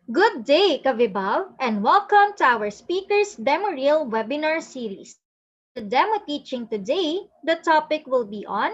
Good day, Kavibal, and welcome to our Speakers Demo Reel webinar series. For the demo teaching today, the topic will be on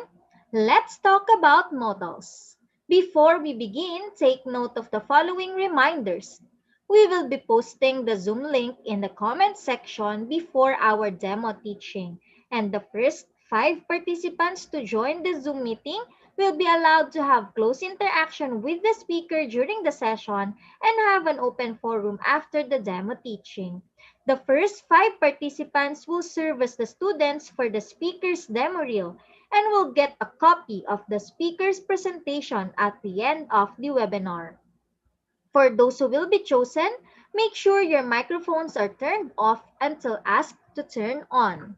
Let's Talk About Modals. Before we begin, take note of the following reminders. We will be posting the Zoom link in the comment section before our demo teaching, and the first 5 participants to join the Zoom meeting will be allowed to have close interaction with the speaker during the session and have an open forum after the demo teaching. The first 5 participants will serve as the students for the speaker's demo reel and will get a copy of the speaker's presentation at the end of the webinar. For those who will be chosen, make sure your microphones are turned off until asked to turn on.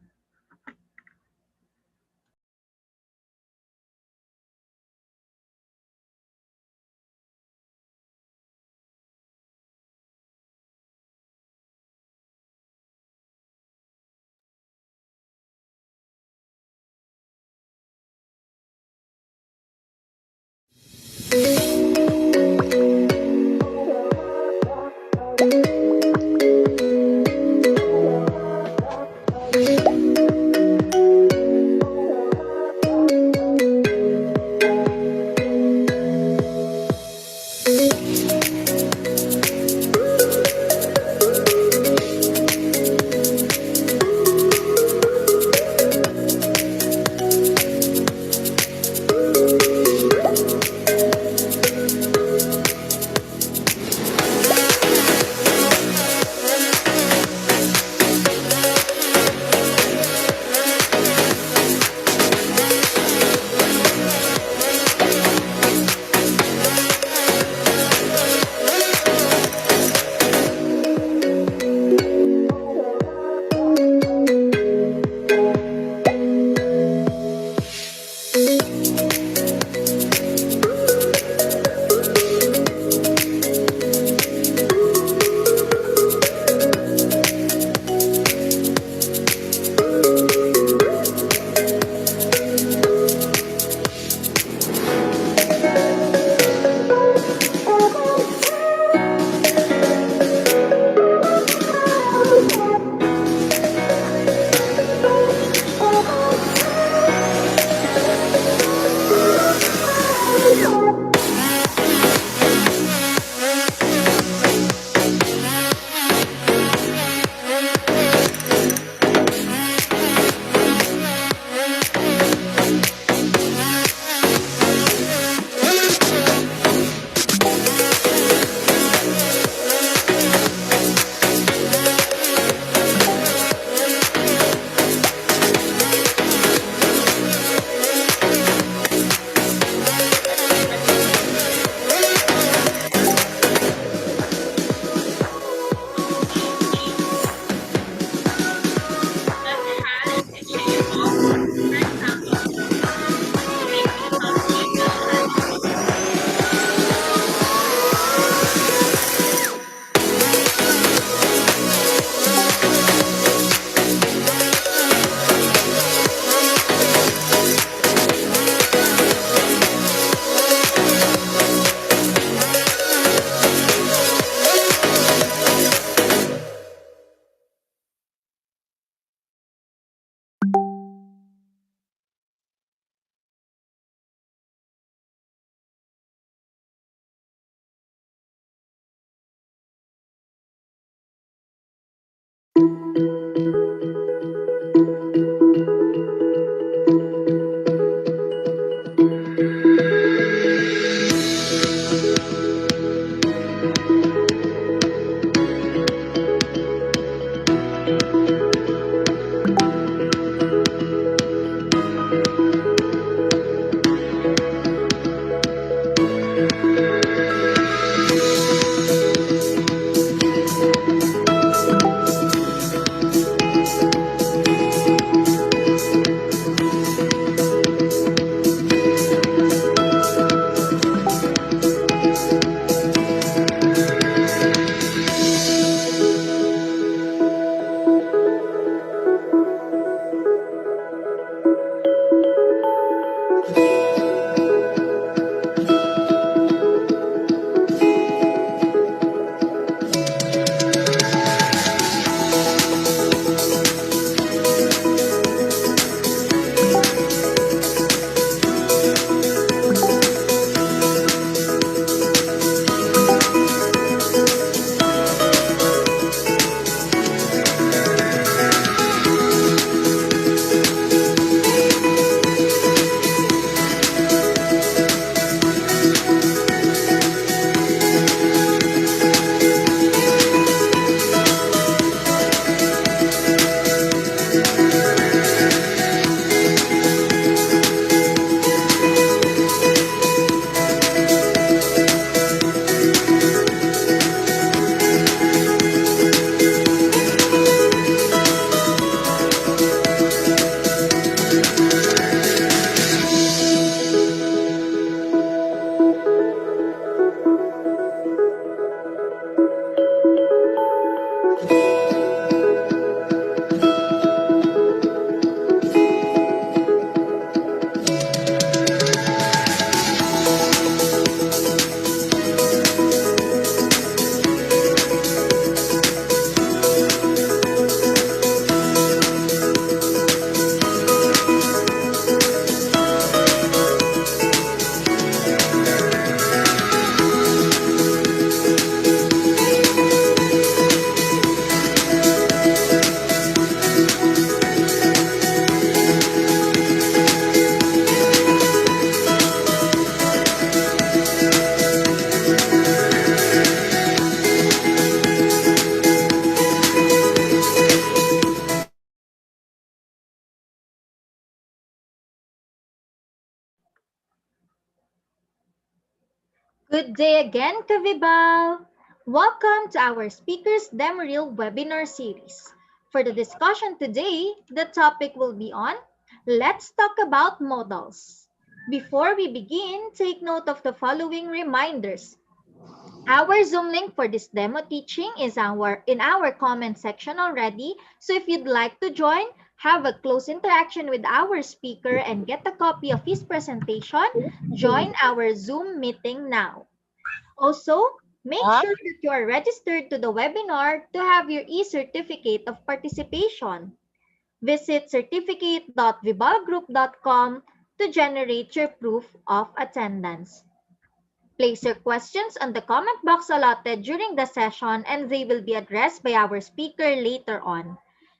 Good day again, Kavibal! Welcome to our Speakers Demo Reel webinar series. For the discussion today, the topic will be on Let's Talk About Modals. Before we begin, take note of the following reminders. Our Zoom link for this demo teaching is in our comment section already. So if you'd like to join, have a close interaction with our speaker and get a copy of his presentation, join our Zoom meeting now. Also, make Huh? sure that you are registered to the webinar to have your e-certificate of participation. Visit certificate.vibalgroup.com to generate your proof of attendance. Place your questions on the comment box allotted during the session and they will be addressed by our speaker later on.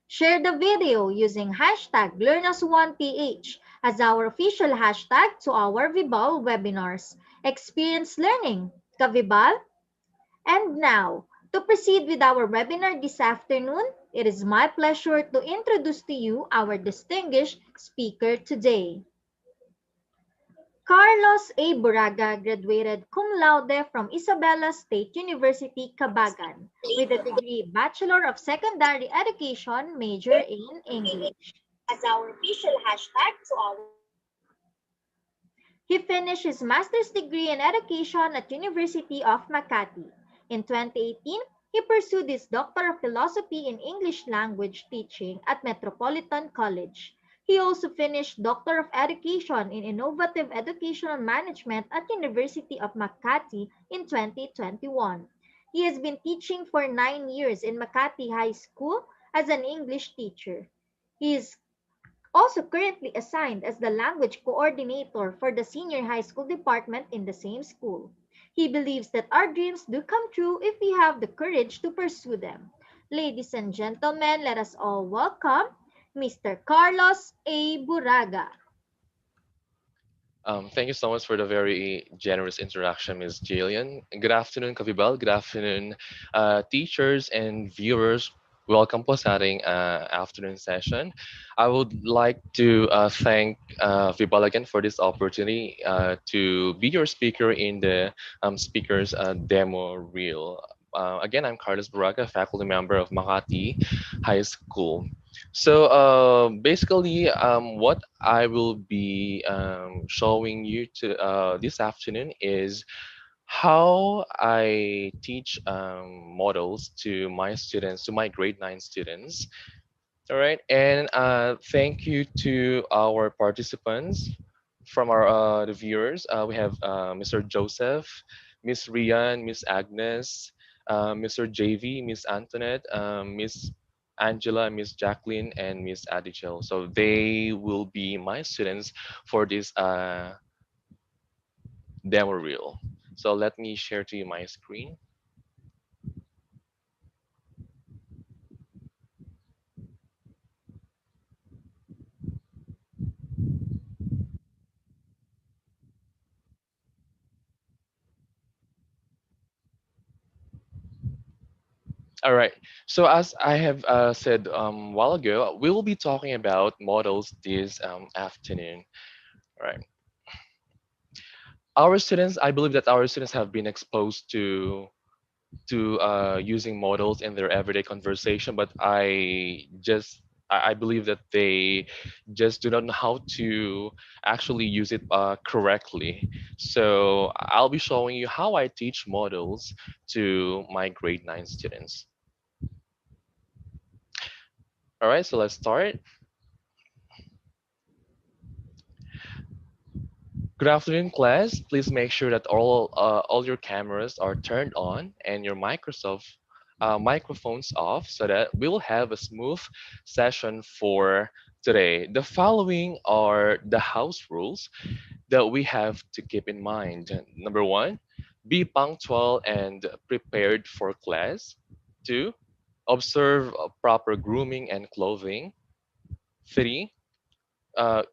Share the video using hashtag LearnAs1PH as our official hashtag to our Vibal webinars. Experience learning. Ka-Vibal? And now, to proceed with our webinar this afternoon, it is my pleasure to introduce to you our distinguished speaker today. Carlos A. Buraga graduated cum laude from Isabela State University, Cabagan, with a degree Bachelor of Secondary Education, major in English. As our official hashtag to our He finished his master's degree in education at University of Makati. In 2018, he pursued his Doctor of Philosophy in English Language Teaching at Metropolitan College. He also finished Doctor of Education in Innovative Educational Management at University of Makati in 2021. He has been teaching for 9 years in Makati High School as an English teacher. He is also currently assigned as the language coordinator for the senior high school department in the same school. He believes that our dreams do come true if we have the courage to pursue them. Ladies and gentlemen, let us all welcome Mr. Carlos A. Buraga. Thank you so much for the very generous introduction, Ms. Jillian. Good afternoon, Kavibal. Good afternoon, teachers and viewers. Welcome po sa ating afternoon session. I would like to thank Vibal again for this opportunity to be your speaker in the speakers demo reel. Again, I'm Carlos Buraga, faculty member of Makati High School. So basically, what I will be showing you to this afternoon is how I teach models to my students, to my grade 9 students. All right, and thank you to our participants from our the viewers. We have Mr. Joseph, Miss Rian, Miss Agnes, Mr. JV, Miss Antoinette, Miss Angela, Miss Jacqueline, and Miss Adichel. So they will be my students for this demo reel. So let me share to you my screen. All right. So as I have said a while ago, we will be talking about models this afternoon. All right. Our students, I believe that our students have been exposed to using models in their everyday conversation, but I believe that they just do not know how to actually use it correctly. So I'll be showing you how I teach models to my grade 9 students. All right, so let's start. Good afternoon, class. Please make sure that all your cameras are turned on and your Microsoft microphones off so that we will have a smooth session for today. The following are the house rules that we have to keep in mind. Number one, be punctual and prepared for class. Two, observe proper grooming and clothing. Three,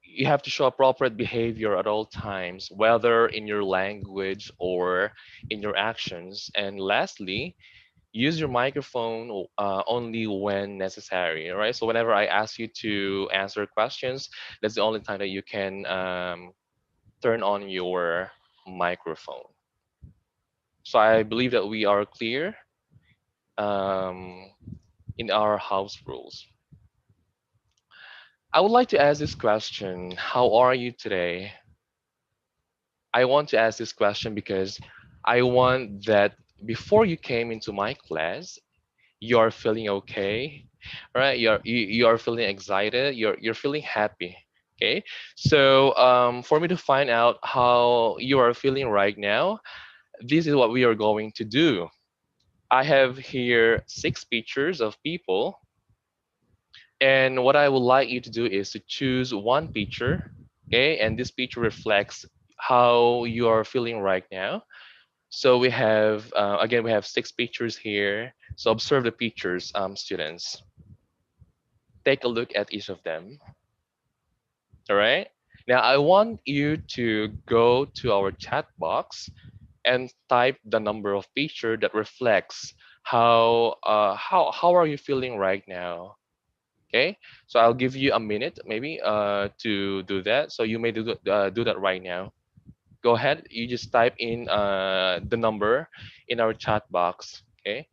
you have to show appropriate behavior at all times, whether in your language or in your actions. And lastly, use your microphone only when necessary. All right. So whenever I ask you to answer questions, that's the only time that you can turn on your microphone. So I believe that we are clear um, in our house rules. I would like to ask this question. How are you today? I want to ask this question because I want that before you came into my class, you are feeling okay, right? You are feeling excited. You're feeling happy. Okay. So for me to find out how you are feeling right now, this is what we are going to do. I have here six pictures of people, and what I would like you to do is to choose one picture, okay? And this picture reflects how you are feeling right now. So we have, again, we have six pictures here. So observe the pictures, students. Take a look at each of them, all right? Now I want you to go to our chat box and type the number of picture that reflects how are you feeling right now. Okay, so I'll give you a minute maybe to do that. So you may do that right now. Go ahead, you just type in the number in our chat box. Okay,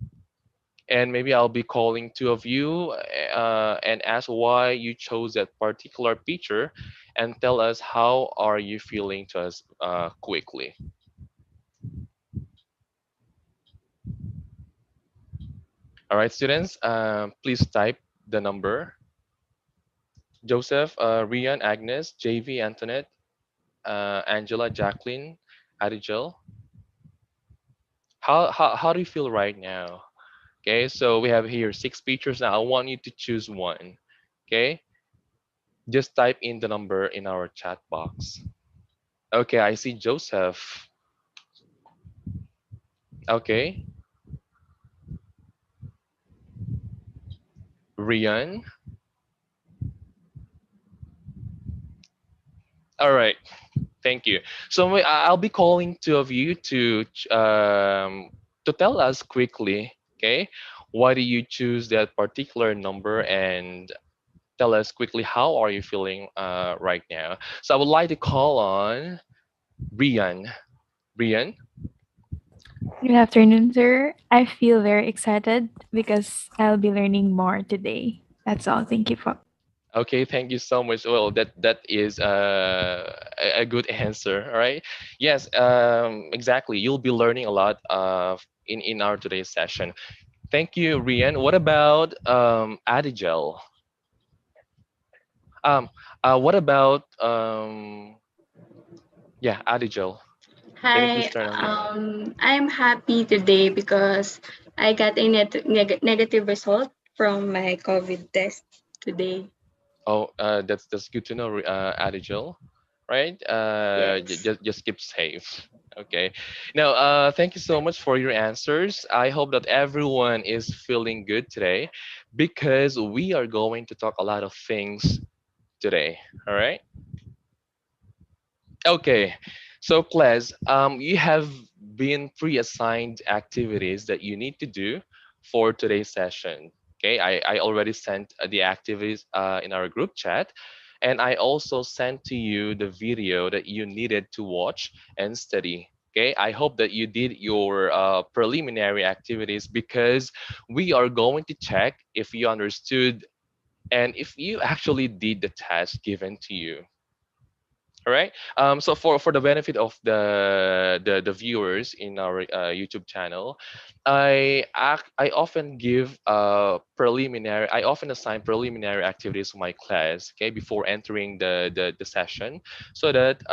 and maybe I'll be calling two of you and ask why you chose that particular picture, and tell us how are you feeling to us quickly. All right, students, please type the number. Joseph, Rian, Agnes, JV, Antoinette, Angela, Jacqueline, Adigel. How do you feel right now? Okay, so we have here six pictures now. I want you to choose one. Okay, just type in the number in our chat box. Okay, I see Joseph. Okay, Rian. All right, thank you. So I'll be calling two of you to tell us quickly. Okay, why do you choose that particular number, and tell us quickly how are you feeling right now. So I would like to call on Brian. Brian, Good afternoon, sir. I feel very excited because I'll be learning more today. That's all. Thank you for. okay, thank you so much. Well, that is a good answer. All right. Yes, exactly. You'll be learning a lot in our today's session. Thank you, Rian. What about Adigel? Um, what about yeah, Adigel? Can you please Hi, turn on your mic? I'm happy today because I got a negative result from my COVID test today. Oh, that's good to know, Adigel. Right? Yes. Just keep safe. Okay. Now, thank you so much for your answers. I hope that everyone is feeling good today, because we are going to talk a lot of things today. All right. Okay, so class, you have been pre-assigned activities that you need to do for today's session. Okay, I already sent the activities in our group chat, and I also sent to you the video that you needed to watch and study. Okay, I hope that you did your preliminary activities, because we are going to check if you understood and if you actually did the task given to you. All right. So for the benefit of the viewers in our YouTube channel, I often give I often assign preliminary activities to my class, okay, before entering the session, so that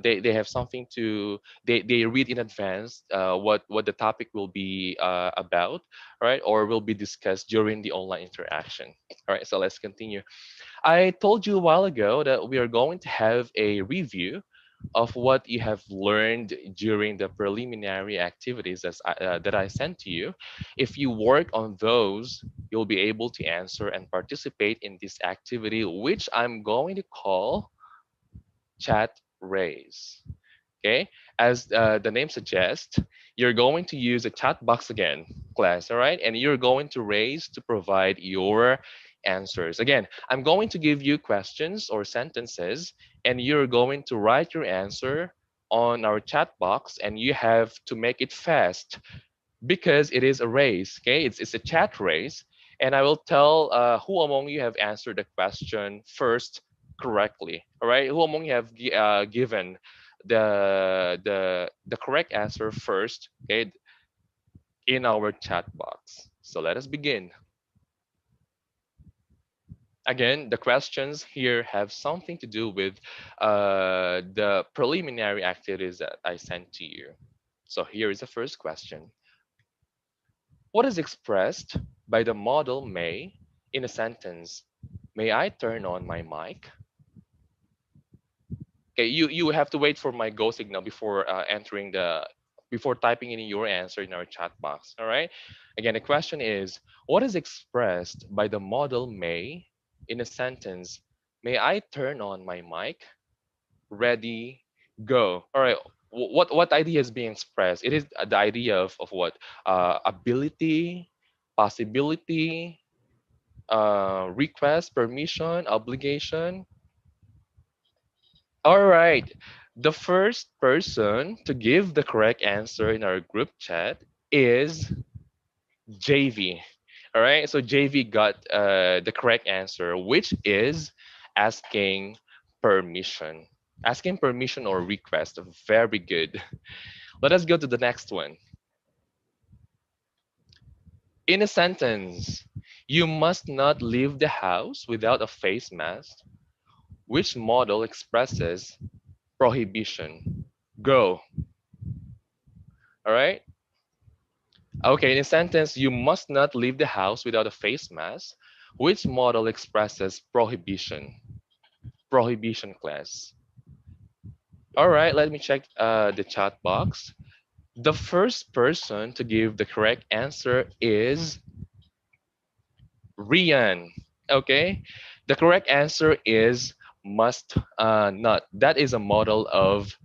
they have something to they read in advance what the topic will be about, right, or will be discussed during the online interaction. All right. So let's continue. I told you a while ago that we are going to have a review of what you have learned during the preliminary activities that I sent to you. If you work on those, you'll be able to answer and participate in this activity, which I'm going to call Chat Raise. Okay, as the name suggests, you're going to use a chat box again, class, all right? And you're going to raise to provide your answers. Again, I'm going to give you questions or sentences, and you're going to write your answer on our chat box, and you have to make it fast because it is a race. Okay, it's a chat race, and I will tell who among you have answered the question first correctly. All right, who among you have given the correct answer first? Okay, in our chat box. So let us begin. Again, the questions here have something to do with the preliminary activities that I sent to you. So here is the first question. What is expressed by the modal may in a sentence? May I turn on my mic? Okay, you have to wait for my go signal before before typing in your answer in our chat box. All right. Again, the question is, what is expressed by the modal may in a sentence? May I turn on my mic? Ready, go. All right. What idea is being expressed? It is the idea of what? Ability, possibility, request, permission, obligation. All right. The first person to give the correct answer in our group chat is JV. All right. So JV got the correct answer, which is asking permission. Asking permission or request. Very good. Let us go to the next one. In a sentence, you must not leave the house without a face mask. Which model expresses prohibition? Go. All right. Okay, in a sentence, you must not leave the house without a face mask. Which model expresses prohibition? Prohibition class. All right, let me check the chat box. The first person to give the correct answer is Rian. Okay, the correct answer is must not. That is a model of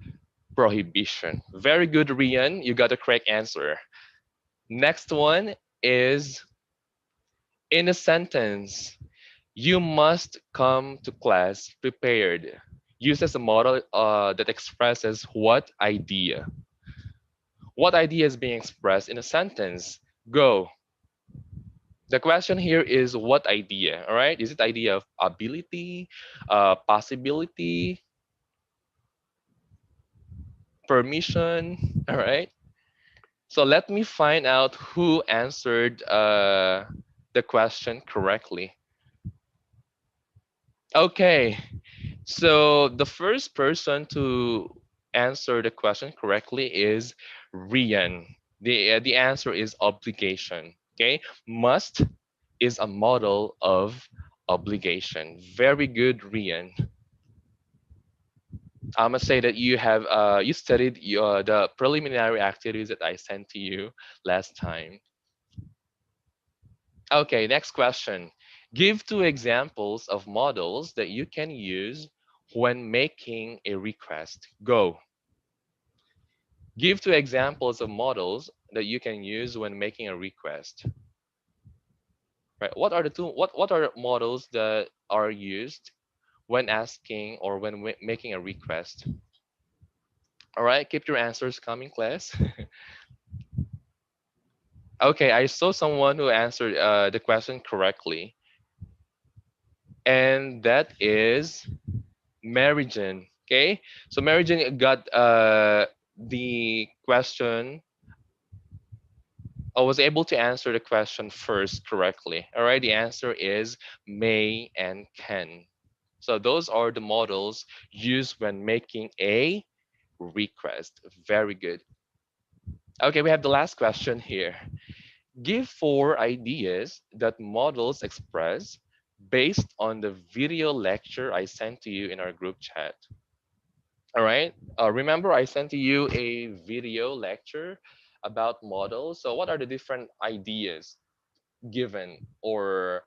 prohibition. Very good, Rian. You got the correct answer. Next one is in a sentence. You must come to class prepared. Uses a model that expresses what idea? What idea is being expressed in a sentence? Go. The question here is what idea, all right? Is it idea of ability, possibility, permission, all right? So let me find out who answered the question correctly. Okay, so the first person to answer the question correctly is Rian. The answer is obligation. Okay, must is a model of obligation. Very good, Rian. I must say that you have you studied the preliminary activities that I sent to you last time. Okay, next question. Give two examples of models that you can use when making a request. Go. Give two examples of models that you can use when making a request. Right? What are models that are used when asking or when making a request? All right, keep your answers coming, class. Okay, I saw someone who answered the question correctly, and that is Mary Jane. Okay, so Mary Jane got the question. I was able to answer the question first correctly. All right, the answer is may and can. So those are the models used when making a request. Very good. Okay, we have the last question here. Give four ideas that models express based on the video lecture I sent to you in our group chat. All right. Remember, I sent to you a video lecture about models. So, what are the different ideas given or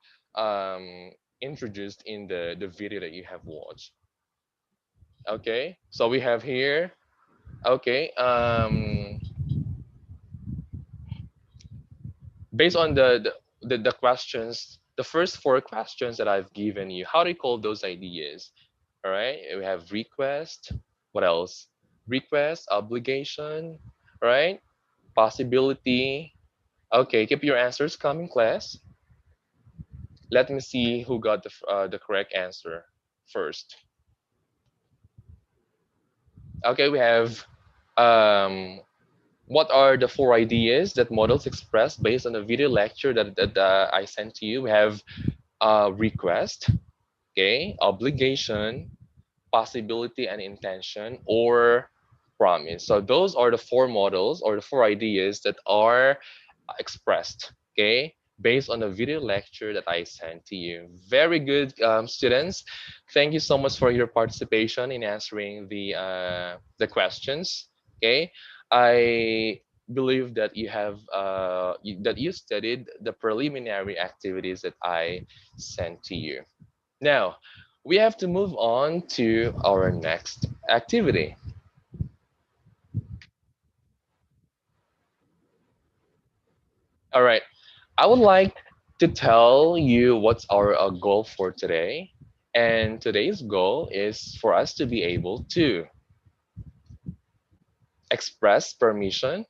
introduced in the video that you have watched? Okay. So we have here. Okay. Based on the questions, the first four questions that I've given you, how do you call those ideas? All right. We have request. What else? Possibility, request, and permission. All right. So we have request. What else? Ability, possibility, permission. All right. So let me find out who answered the question correctly. request, obligation, right? Possibility. Okay, keep your answers coming, class. Let me see who got the correct answer first. Okay, we have um, what are the four ideas that models express based on the video lecture that I sent to you? We have request, okay, obligation, possibility and intention, or promise. So those are the four models or the four ideas that are expressed, okay, based on the video lecture that I sent to you. Very good, students. Thank you so much for your participation in answering the questions. Okay, I believe that you have that you studied the preliminary activities that I sent to you. Now, we have to move on to our next activity. All right. I would like to tell you what's our goal for today. And today's goal is for us to be able to express permission,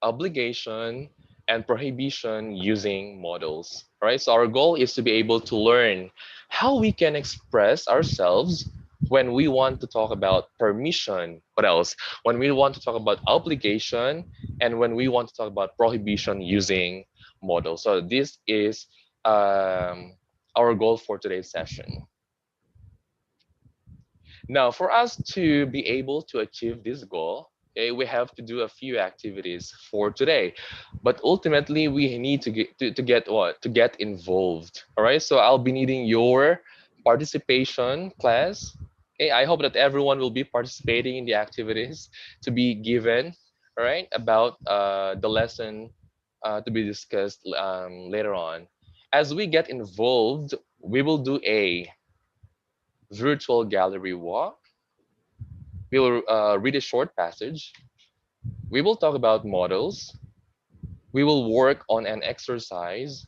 obligation, and prohibition using models. All right. So our goal is to be able to learn how we can express ourselves when we want to talk about permission. What else? When we want to talk about obligation and when we want to talk about prohibition using models. So this is our goal for today's session. Now, for us to be able to achieve this goal, okay, we have to do a few activities for today. But ultimately, we need to get what? To get involved. All right. So I'll be needing your participation, class. Okay. I hope that everyone will be participating in the activities to be given. All right. About the lesson to be discussed later on. As we get involved, we will do a virtual gallery walk. We will read a short passage. We will talk about models. We will work on an exercise.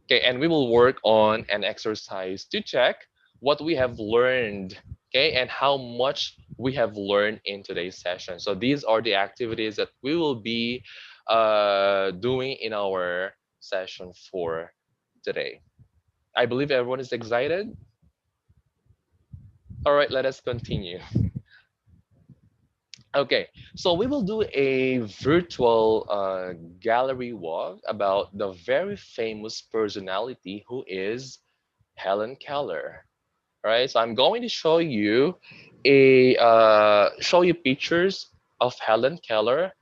Okay, and we will work on an exercise to check what we have learned. Okay, and how much we have learned in today's session. So these are the activities that we will be doing in our session for today. I believe everyone is excited. All right, let us continue. Okay, so we will do a virtual gallery walk about the very famous personality who is Helen Keller. All right, so I'm going to show you pictures of Helen Keller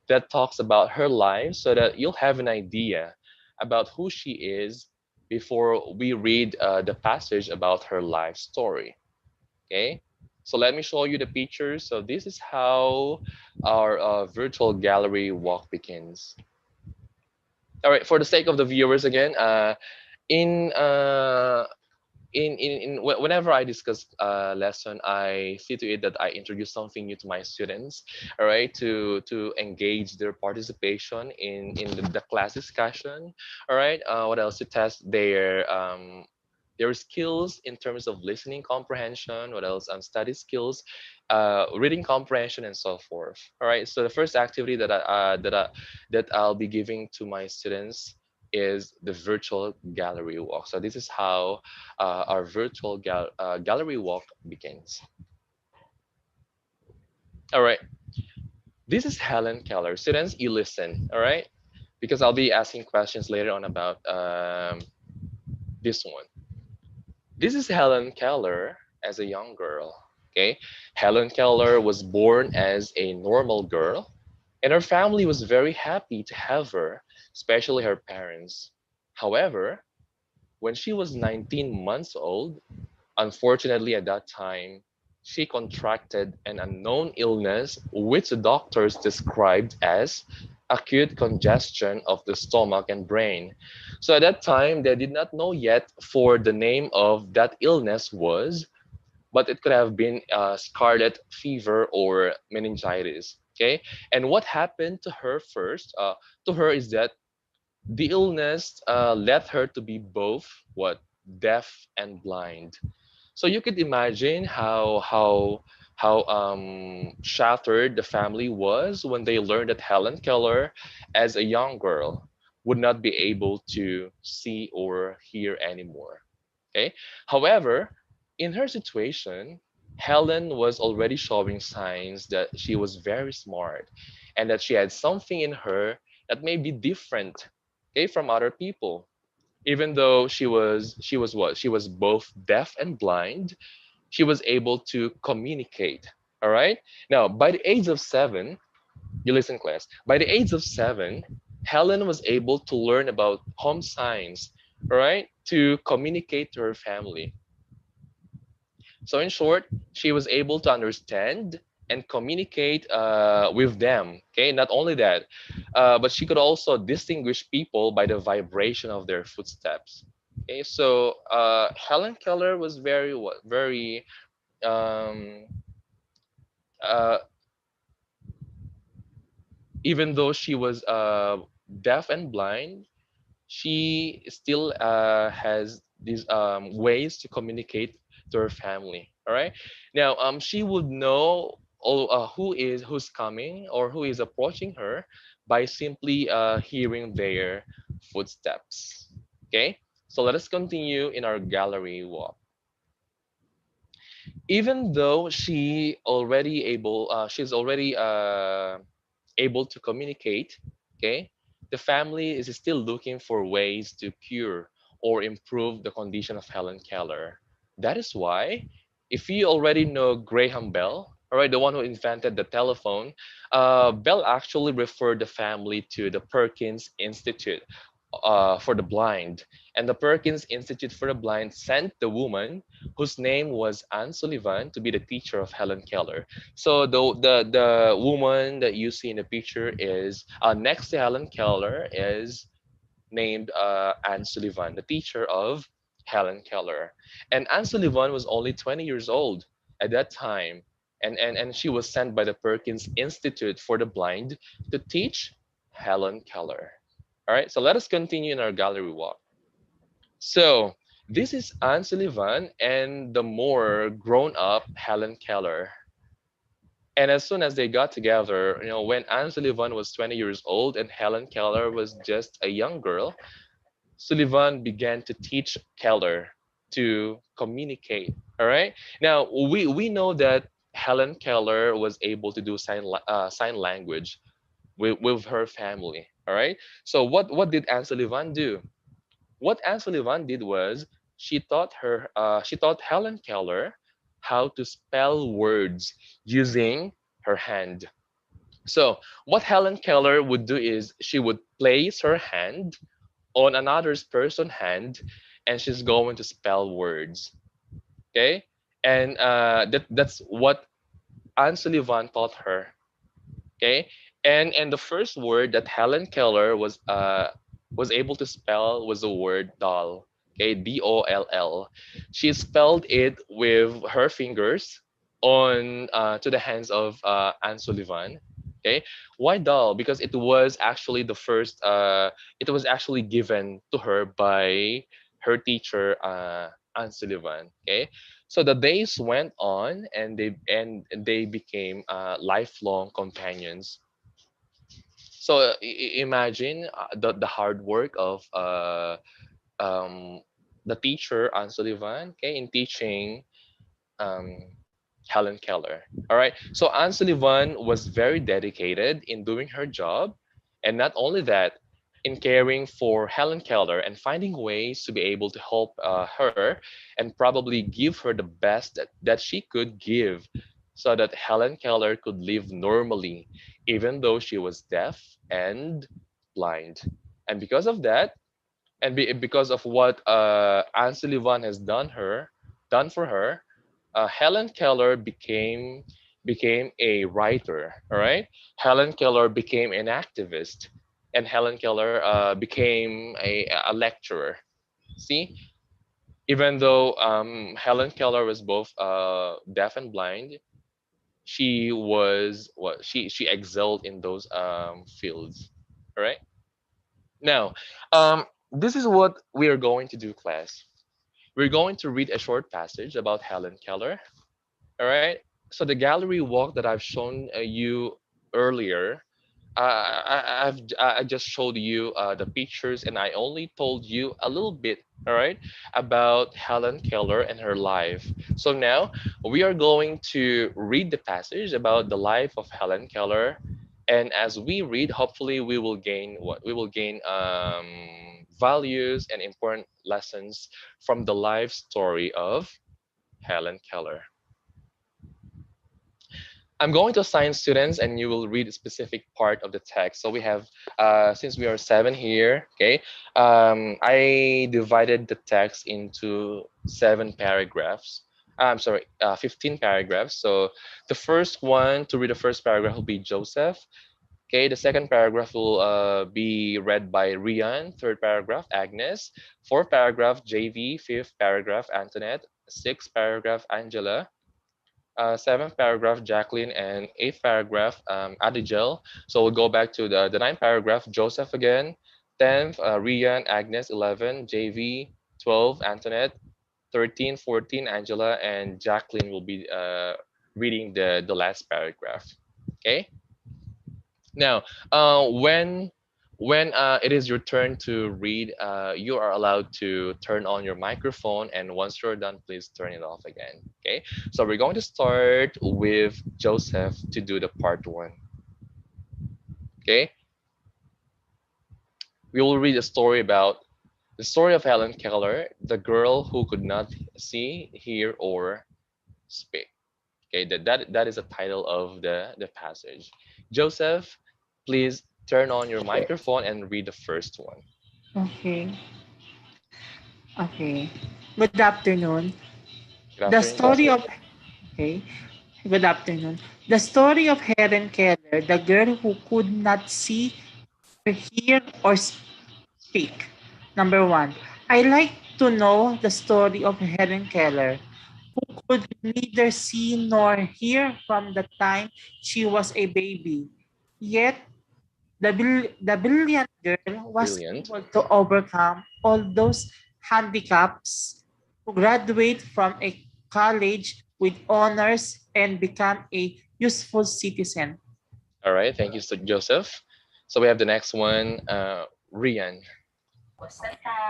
that talks about her life, so that you'll have an idea about who she is before we read the passage about her life story. Okay, so let me show you the pictures. So this is how our virtual gallery walk begins. All right, for the sake of the viewers again, in whenever I discuss lesson, I see to it that I introduce something new to my students, all right, to engage their participation in the class discussion, all right. What else? To test their skills in terms of listening comprehension. What else? Study skills, reading comprehension, and so forth. All right. So the first activity that I'll be giving to my students is the virtual gallery walk. So this is how our virtual gallery walk begins. All right, this is Helen Keller. Students, you listen, all right? Because I'll be asking questions later on about this one. This is Helen Keller as a young girl, okay? Helen Keller was born as a normal girl, and her family was very happy to have her, especially her parents. However, when she was 19 months old, unfortunately, at that time, she contracted an unknown illness which the doctors described as acute congestion of the stomach and brain. So at that time, they did not know yet for the name of that illness was, but it could have been scarlet fever or meningitis. Okay, and what happened to her first? To her is that the illness led her to be both what deaf and blind. So you could imagine how shattered the family was when they learned that Helen Keller, as a young girl, would not be able to see or hear anymore. Okay. However, in her situation, Helen was already showing signs that she was very smart and that she had something in her that may be different, okay, from other people. Even though she was what? She was both deaf and blind, she was able to communicate. All right? Now, by the age of 7, you listen, class. By the age of 7, Helen was able to learn about home signs, all right, to communicate to her family. So, in short, she was able to understand and communicate with them. Okay, not only that, but she could also distinguish people by the vibration of their footsteps. Okay, so Helen Keller was very um, uh, even though she was deaf and blind, she still has these ways to communicate to her family. All right. Now, she would know who's coming or who is approaching her by simply hearing their footsteps. Okay. So let us continue in our gallery walk. Even though she's already able to communicate, okay, the family is still looking for ways to cure or improve the condition of Helen Keller. That is why, if you already know Graham Bell, all right, the one who invented the telephone, Bell actually referred the family to the Perkins Institute for the blind. And the Perkins Institute for the Blind sent the woman whose name was Anne Sullivan to be the teacher of Helen Keller. So the woman that you see in the picture is next to Helen Keller is named Anne Sullivan, the teacher of Helen Keller. And Anne Sullivan was only 20 years old at that time. And she was sent by the Perkins Institute for the Blind to teach Helen Keller. All right, so let us continue in our gallery walk. So this is Anne Sullivan and the more grown up Helen Keller. And as soon as they got together, when Anne Sullivan was 20 years old and Helen Keller was just a young girl, Sullivan began to teach Keller to communicate. All right. Now we know that Helen Keller was able to do sign language with her family. All right. So what did Anne Sullivan do? What Anne Sullivan did was she taught Helen Keller how to spell words using her hand. So what Helen Keller would do is she would place her hand on another person's hand, and she's going to spell words. Okay, and that's what Anne Sullivan taught her. Okay, and the first word that Helen Keller was able to spell was the word doll. Okay, Doll. She spelled it with her fingers on to the hands of Anne Sullivan. Okay, why doll? Because it was actually given to her by her teacher Anne Sullivan. Okay, so the days went on, and they became lifelong companions. So imagine the hard work of um, the teacher Anne Sullivan, okay, in teaching um, Helen Keller. All right. So Anne Sullivan was very dedicated in doing her job, and not only that, in caring for Helen Keller and finding ways to be able to help her and probably give her the best that she could give so that Helen Keller could live normally, even though she was deaf and blind. And because of that, because of what Anne Sullivan has done for her, Helen Keller became a writer. All right, Helen Keller became an activist, and Helen Keller became a lecturer. See, even though Helen Keller was both deaf and blind, she excelled in those fields. All right. Now, this is what we are going to do, class. We're going to read a short passage about Helen Keller. All right. So the gallery walk that I've shown you earlier, I just showed you the pictures, and I only told you a little bit, all right, about Helen Keller and her life. So now we are going to read the passage about the life of Helen Keller, and as we read, hopefully we will gain what we will gain values and important lessons from the life story of Helen Keller. I'm going to assign students and you will read a specific part of the text. So we have, since we are seven here, okay, I divided the text into seven paragraphs. I'm sorry, 15 paragraphs. So the first one to read the first paragraph will be Joseph. Okay, the second paragraph will be read by Rian. Third paragraph, Agnes. Fourth paragraph, JV. Fifth paragraph, Antoinette. Sixth paragraph, Angela. Seventh paragraph, Jacqueline, and eighth paragraph, Adigel. So we'll go back to the ninth paragraph, Joseph again. 10th, Rian, Agnes. 11, JV. 12, Antoinette. 13, 14, Angela, and Jacqueline will be reading the last paragraph. Okay. Now, when it is your turn to read, you are allowed to turn on your microphone, and once you're done, please turn it off again. Okay. So we're going to start with Joseph to do the part one. Okay. We will read a story about the story of Helen Keller, the girl who could not see, hear, or speak. Okay. That is the title of the passage. Joseph, please turn on your microphone and read the first one. Okay. Okay. Good afternoon. Good The afternoon, story Joseph. of Okay. Good afternoon. The story of Helen Keller, the girl who could not see, or hear, or speak. Number one. I like to know the story of Helen Keller, who could neither see nor hear from the time she was a baby. Yet the brilliant girl was Brilliant. able to overcome all those handicaps to graduate from a college with honors and become a useful citizen. All right. Thank you, Joseph. So we have the next one, Rian.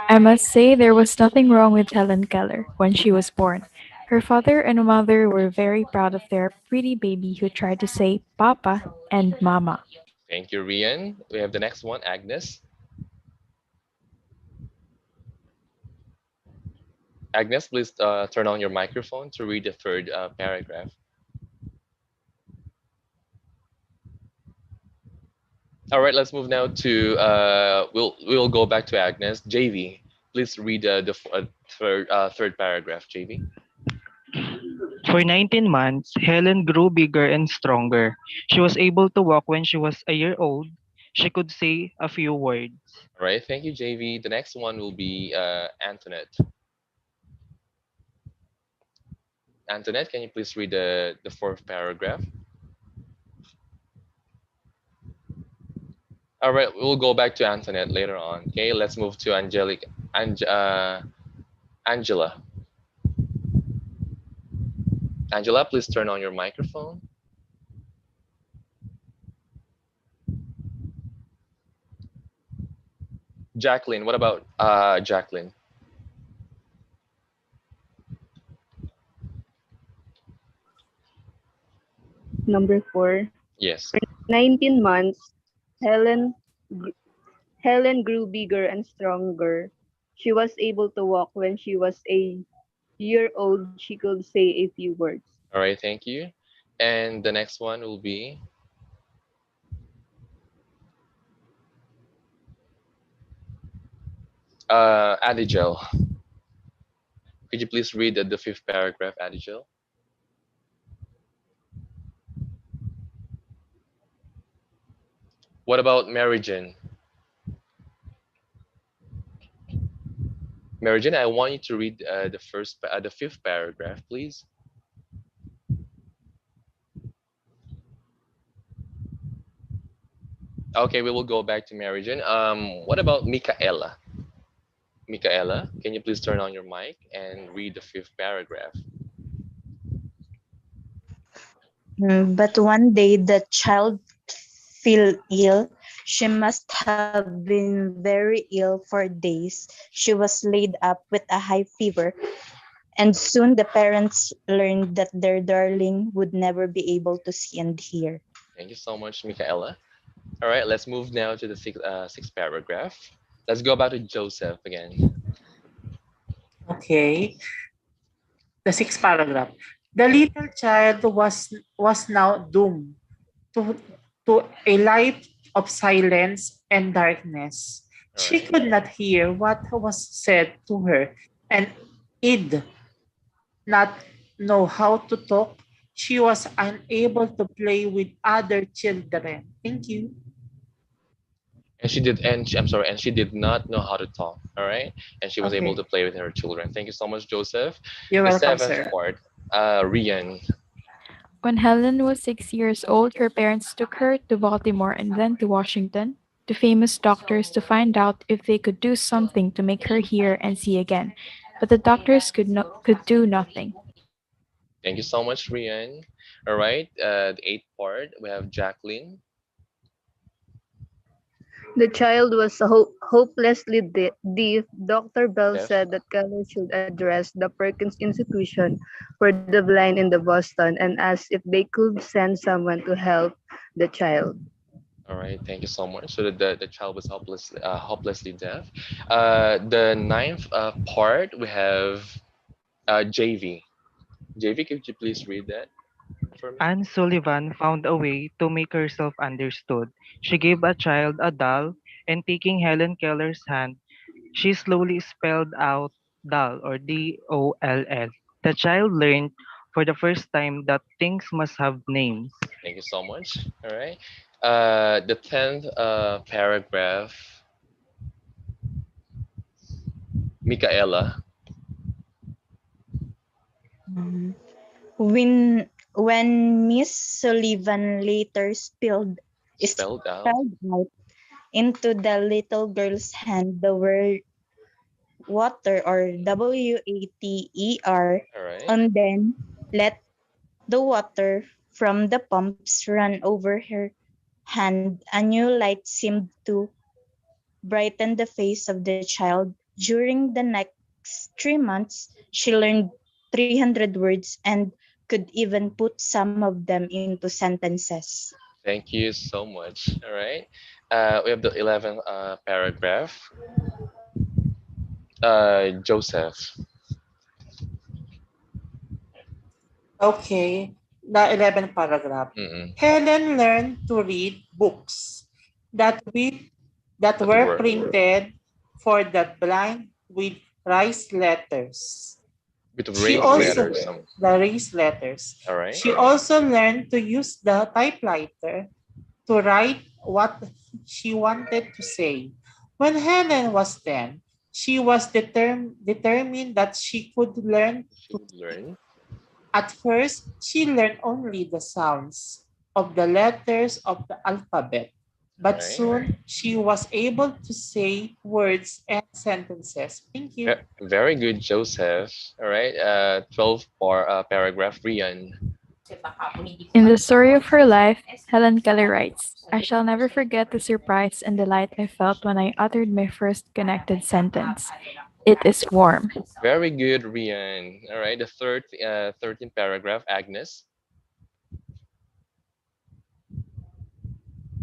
I must say there was nothing wrong with Helen Keller when she was born. Her father and mother were very proud of their pretty baby who tried to say Papa and Mama. Thank you, Rian. We have the next one, Agnes. Agnes, please turn on your microphone to read the third paragraph. All right. Let's move now to we'll go back to Agnes. JV, please read third paragraph. JV. For 19 months, Helen grew bigger and stronger. She was able to walk when she was a year old. She could say a few words. All right. Thank you, JV. The next one will be Antoinette. Antoinette, can you please read the fourth paragraph? All right, we'll go back to Antoinette later on. Okay, let's move to Angela. Angela, please turn on your microphone. Jacqueline, what about Jacqueline? Number four, Yes. 19 months, Helen gr- Helen grew bigger and stronger. She was able to walk when she was a year old. She could say a few words. All right, thank you. And the next one will be Adigel. Could you please read the fifth paragraph, Adigel? What about Marijan? Marijan, I want you to read the fifth paragraph, please. Okay, we will go back to Marijan. What about Michaela? Michaela, can you please turn on your mic and read the fifth paragraph? But one day the child fell ill. She must have been very ill for days. She was laid up with a high fever, and soon the parents learned that their darling would never be able to see and hear. Thank you so much, Michaela. All right, let's move now to the sixth paragraph. Let's go back to Joseph again. Okay. The sixth paragraph. The little child was now doomed to, to a life of silence and darkness. All She right. could not hear what was said to her, and did not know how to talk. She was unable to play with other children. Thank you. I'm sorry, and she did not know how to talk. All right, and she was able Okay. to play with her children. Thank you so much, Joseph. You're The welcome, seventh sir. part, Rian. When Helen was 6 years old, her parents took her to Baltimore and then to Washington, to famous doctors to find out if they could do something to make her hear and see again. But the doctors could do nothing. Thank you so much, Rian. All right, the eighth part, we have Jacqueline. The child was hopelessly deaf. Dr. Bell Deaf. said that Keller should address the Perkins Institution for the Blind in the Boston and asked if they could send someone to help the child. All right, thank you so much. So the child was hopelessly deaf. The ninth part, we have JV. JV, could you please read that for me? Anne Sullivan found a way to make herself understood. She gave a child a doll, and taking Helen Keller's hand, she slowly spelled out doll or Doll. The child learned for the first time that things must have names. Thank you so much. All right. The tenth paragraph, Michaela, Mhm. When Miss Sullivan later spelled out. spelled out into the little girl's hand the word water or water, All right. and then let the water from the pumps run over her hand, a new light seemed to brighten the face of the child. During the next 3 months, she learned 300 words and could even put some of them into sentences. Thank you so much. All right. We have the 11th paragraph, Joseph. Okay. The 11th paragraph. Mm-mm. Helen learned to read books that we that That were word printed for the blind with raised letters. with She raised also letters. the raised letters. All right. She also learned to use the typewriter to write what she wanted to say. When Helen was 10, she was determined that she could learn. She would learn. At first, she learned only the sounds of the letters of the alphabet, All but right. soon she was able to say words and sentences. Thank you. Very good, Joseph. All right. 12th paragraph, Rian. In the story of her life, Helen Keller writes, I shall never forget the surprise and delight I felt when I uttered my first connected sentence. It is warm. Very good, Rian. All right. The 13th paragraph, Agnes.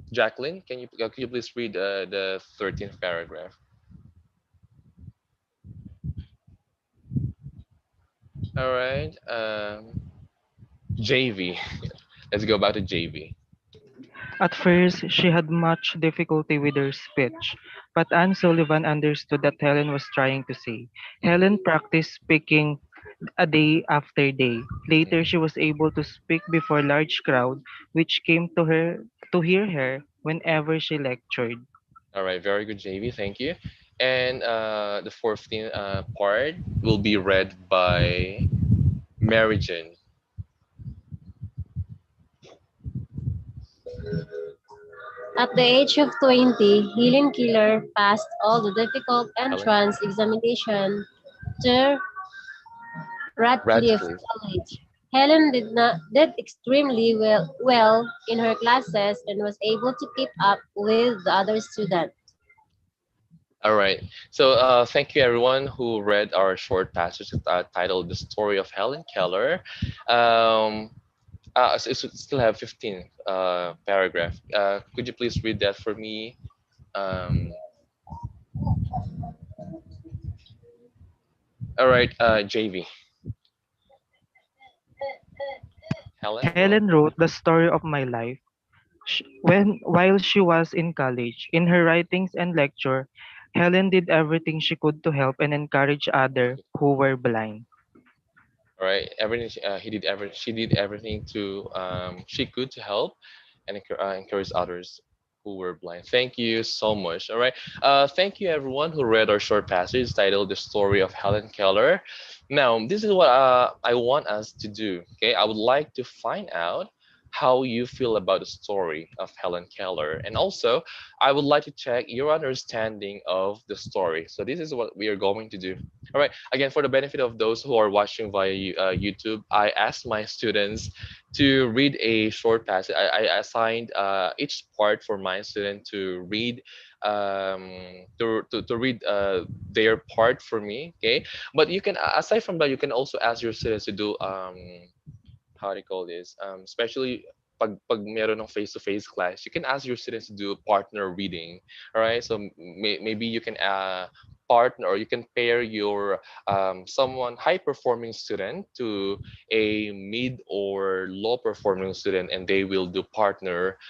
Jacqueline, could you please read the 13th paragraph? All right. JV. Let's go back to JV. At first, she had much difficulty with her speech, but Anne Sullivan understood that Helen was trying to say. Helen practiced speaking a day after day. Later, she was able to speak before large crowd, which came to hear her whenever she lectured. All right, very good, JV. Thank you. And the 14th part will be read by Mary Jane. At the age of 20, Helen Keller passed all the difficult Helen entrance examination to Radcliffe Radcliffe. College. Helen did extremely well in her classes and was able to keep up with the other students. All right. So thank you everyone who read our short passage titled "The Story of Helen Keller." Um, so still have 15 paragraph. Could you please read that for me? Um, all right, JV. Helen wrote. Helen wrote the story of my life when while she was in college. In her writings and lecture, Helen did everything she could to help and encourage others who were blind. All right, everything she did everything to she could to help and encourage others who were blind. Thank you so much. All right, thank you everyone who read our short passage titled "The Story of Helen Keller." Now, this is what I want us to do. Okay, I would like to find out how you feel about the story of Helen Keller, and also I would like to check your understanding of the story. So this is what we are going to do. All right. Again, for the benefit of those who are watching via YouTube, I asked my students to read a short passage. I assigned each part for my student to read to read their part for me. Okay, but you can aside from that, you can also ask your students to do how do you call this? Especially pag meron ng face-to-face class, you can ask your students to do partner reading. All right, so maybe you can partner or you can pair your someone high performing student to a mid or low performing student, and they will do partner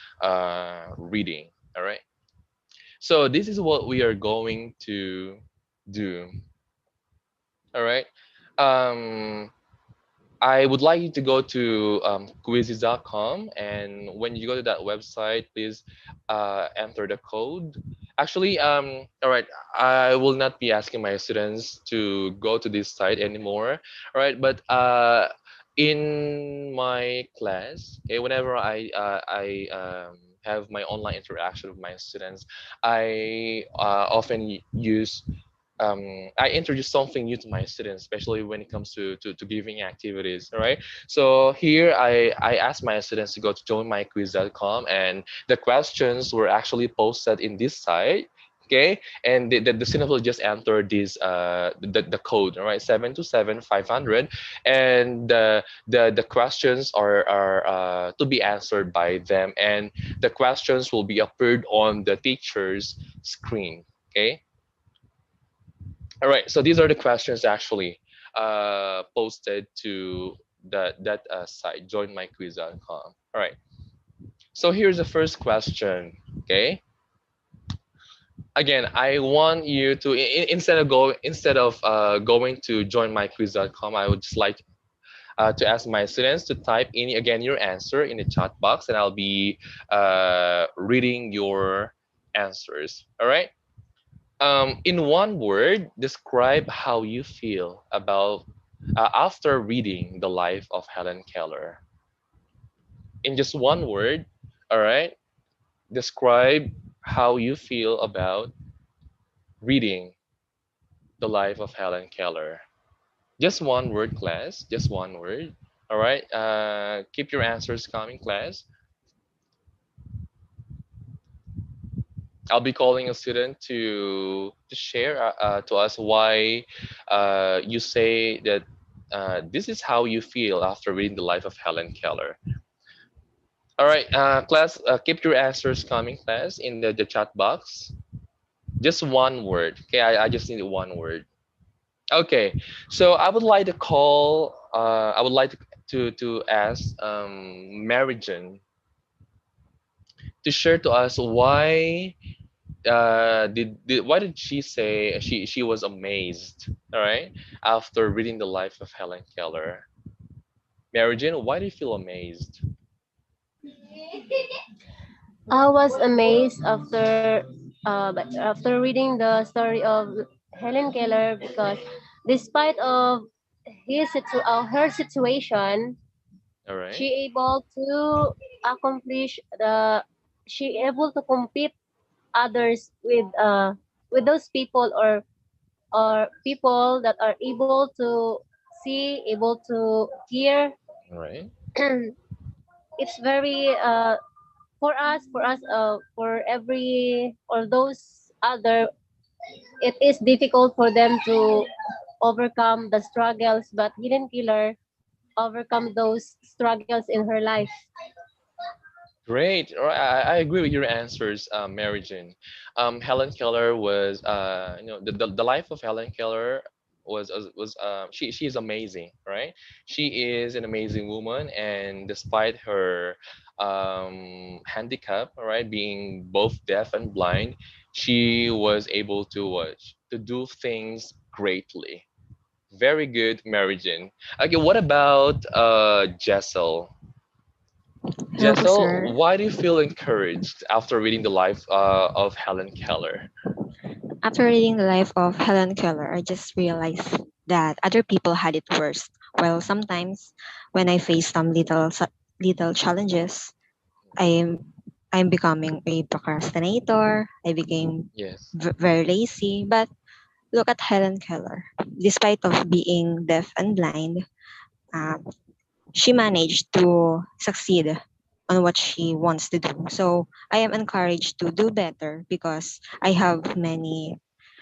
reading. All right, so this is what we are going to do. All right. Um, I would like you to go to quizzes.com, and when you go to that website, please enter the code. Actually, all right, I will not be asking my students to go to this site anymore. All right, but in my class, okay, whenever I have my online interaction with my students, I often use I introduce something new to my students, especially when it comes to giving activities. All right. So here I asked my students to go to joinmyquiz.com, and the questions were actually posted in this site. Okay, and the student will just enter this the code, all right, 727-500, and the questions are to be answered by them, and the questions will be appeared on the teacher's screen. Okay, all right, so these are the questions actually posted to that site, joinmyquiz.com. All right, so here's the first question. Okay, again, I want you to instead of going to joinmyquiz.com, I would just like to ask my students to type in again your answer in the chat box, and I'll be reading your answers. All right. In one word, describe how you feel about after reading the life of Helen Keller. In just one word, all right, describe how you feel about reading the life of Helen Keller. Just one word, class. Just one word. All right. Keep your answers coming, class. I'll be calling a student to share to us why you say that this is how you feel after reading the life of Helen Keller. All right, class, keep your answers coming, class, in the chat box. Just one word. Okay, I just need one word. Okay, so I would like to call. I would like to ask Mary Jane to share to us why did she say she was amazed, all right, after reading the life of Helen Keller? Mary Jane, why do you feel amazed? I was amazed after reading the story of Helen Keller because despite of her situation, All right. she able to accomplish the she able to compete others with those people, or people that are able to see, able to hear. All right. It's very for every or those other, it is difficult for them to overcome the struggles, but Hidden Killer overcome those struggles in her life. Great. All right. I agree with your answers, Mary Jane. Helen Keller was, the life of Helen Keller was she is amazing, right? She is an amazing woman, and despite her handicap, all right, being both deaf and blind, she was able to to do things greatly. Very good, Mary Jane. Okay, what about Jessel? Hello po, Jessel, sir. why do you feel encouraged after reading the life of Helen Keller? After reading the life of Helen Keller, I just realized that other people had it worse. Well, sometimes when I face some little challenges, I'm I'm becoming a procrastinator. I became Yes. very lazy. But look at Helen Keller. Despite of being deaf and blind, uh, she managed to succeed on what she wants to do. So I am encouraged to do better because I have many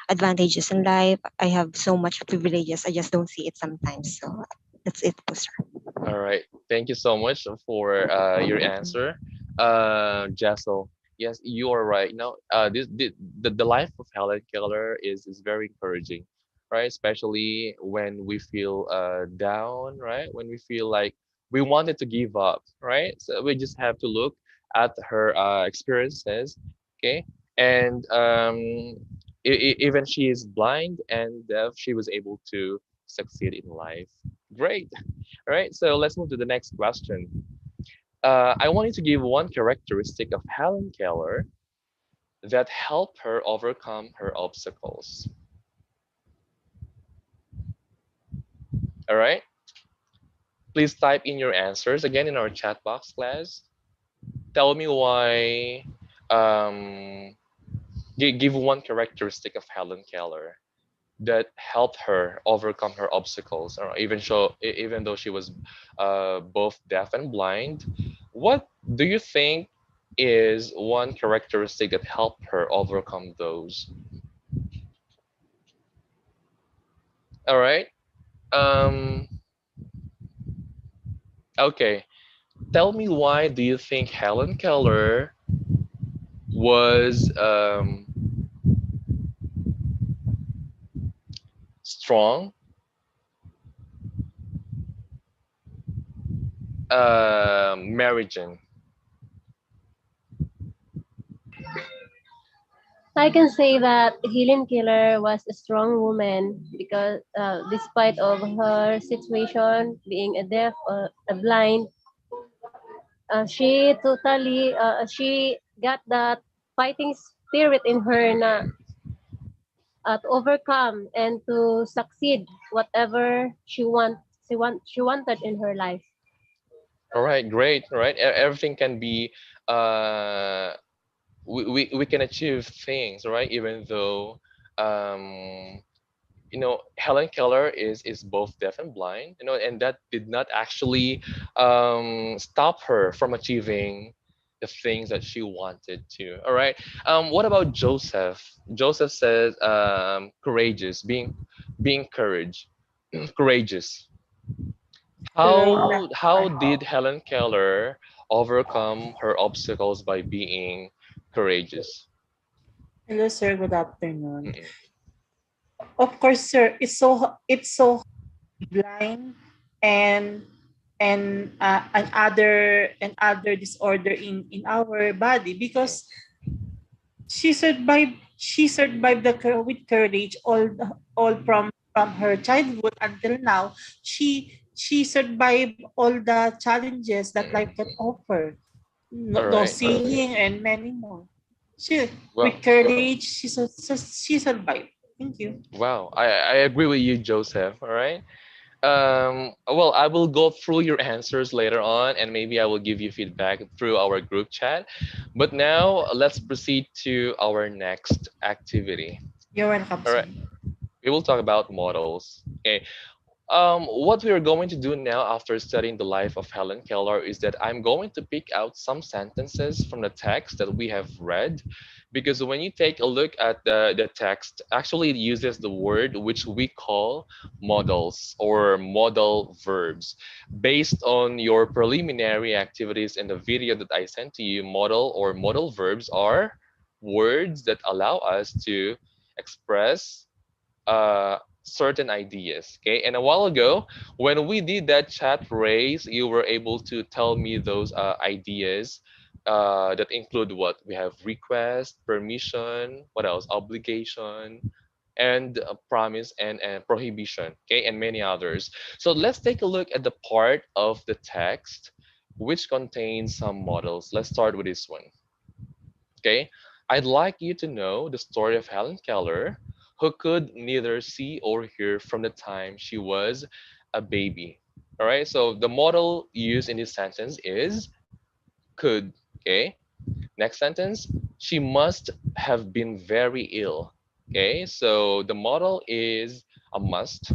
advantages in life. I have so much privileges. I just don't see it sometimes. So that's it, po, sir. All right. Thank you so much for your answer, Jessel. Yes, you are right. Now, the life of Helen Keller is very encouraging, right? Especially when we feel down, right? When we feel like we wanted to give up, right? So we just have to look at her experiences, okay? And even she is blind and deaf, she was able to succeed in life. Great. All right, so let's move to the next question. I want you to give one characteristic of Helen Keller that helped her overcome her obstacles. All right, please type in your answers again in our chat box, class. Tell me why. Um, give one characteristic of Helen Keller that helped her overcome her obstacles, or even though she was both deaf and blind. What do you think is one characteristic that helped her overcome those? All right. Um, okay. Tell me, why do you think Helen Keller was strong, Marijan? I can say that Helen Keller was a strong woman because despite of her situation being a deaf or a blind, she got that fighting spirit in her na to overcome and to succeed whatever she wanted in her life. All right, great. All right, everything can be uh we can achieve things, right? Even though um Helen Keller is both deaf and blind, and that did not actually stop her from achieving the things that she wanted to. All right. What about Joseph? Joseph says courageous, being courage, courageous. Hello. How did Helen Keller overcome her obstacles by being courageous? Hello, sir. Good afternoon. Mm-mm. Of course, sir. It's so blind and and other disorder in our body Mm-mm. because she survived with courage all from her childhood until now. She survived all the challenges that life Mm-mm. can offer. No, All no right. singing and many more. She Well, with courage she survived. Thank you. wow. I agree with you, Joseph. All right. Well, I will go through your answers later on, and maybe I will give you feedback through our group chat. But now let's proceed to our next activity. You're welcome, All right, sir. we will talk about models. Okay, what we are going to do now after studying the life of Helen Keller is that I'm going to pick out some sentences from the text that we have read, because when you take a look at the text, actually it uses the word which we call modals or modal verbs. Based on your preliminary activities in the video that I sent to you, modal or modal verbs are words that allow us to express certain ideas. Okay, and a while ago, when we did that chat race, you were able to tell me those ideas that include what we have: request, permission, what else, obligation, and promise and prohibition. Okay, and many others. So let's take a look at the part of the text which contains some models. Let's start with this one. Okay, I'd like you to know the story of Helen Keller, who could neither see or hear from the time she was a baby. All right, so the model used in this sentence is could. Okay, next sentence, she must have been very ill. Okay, so the model is a must.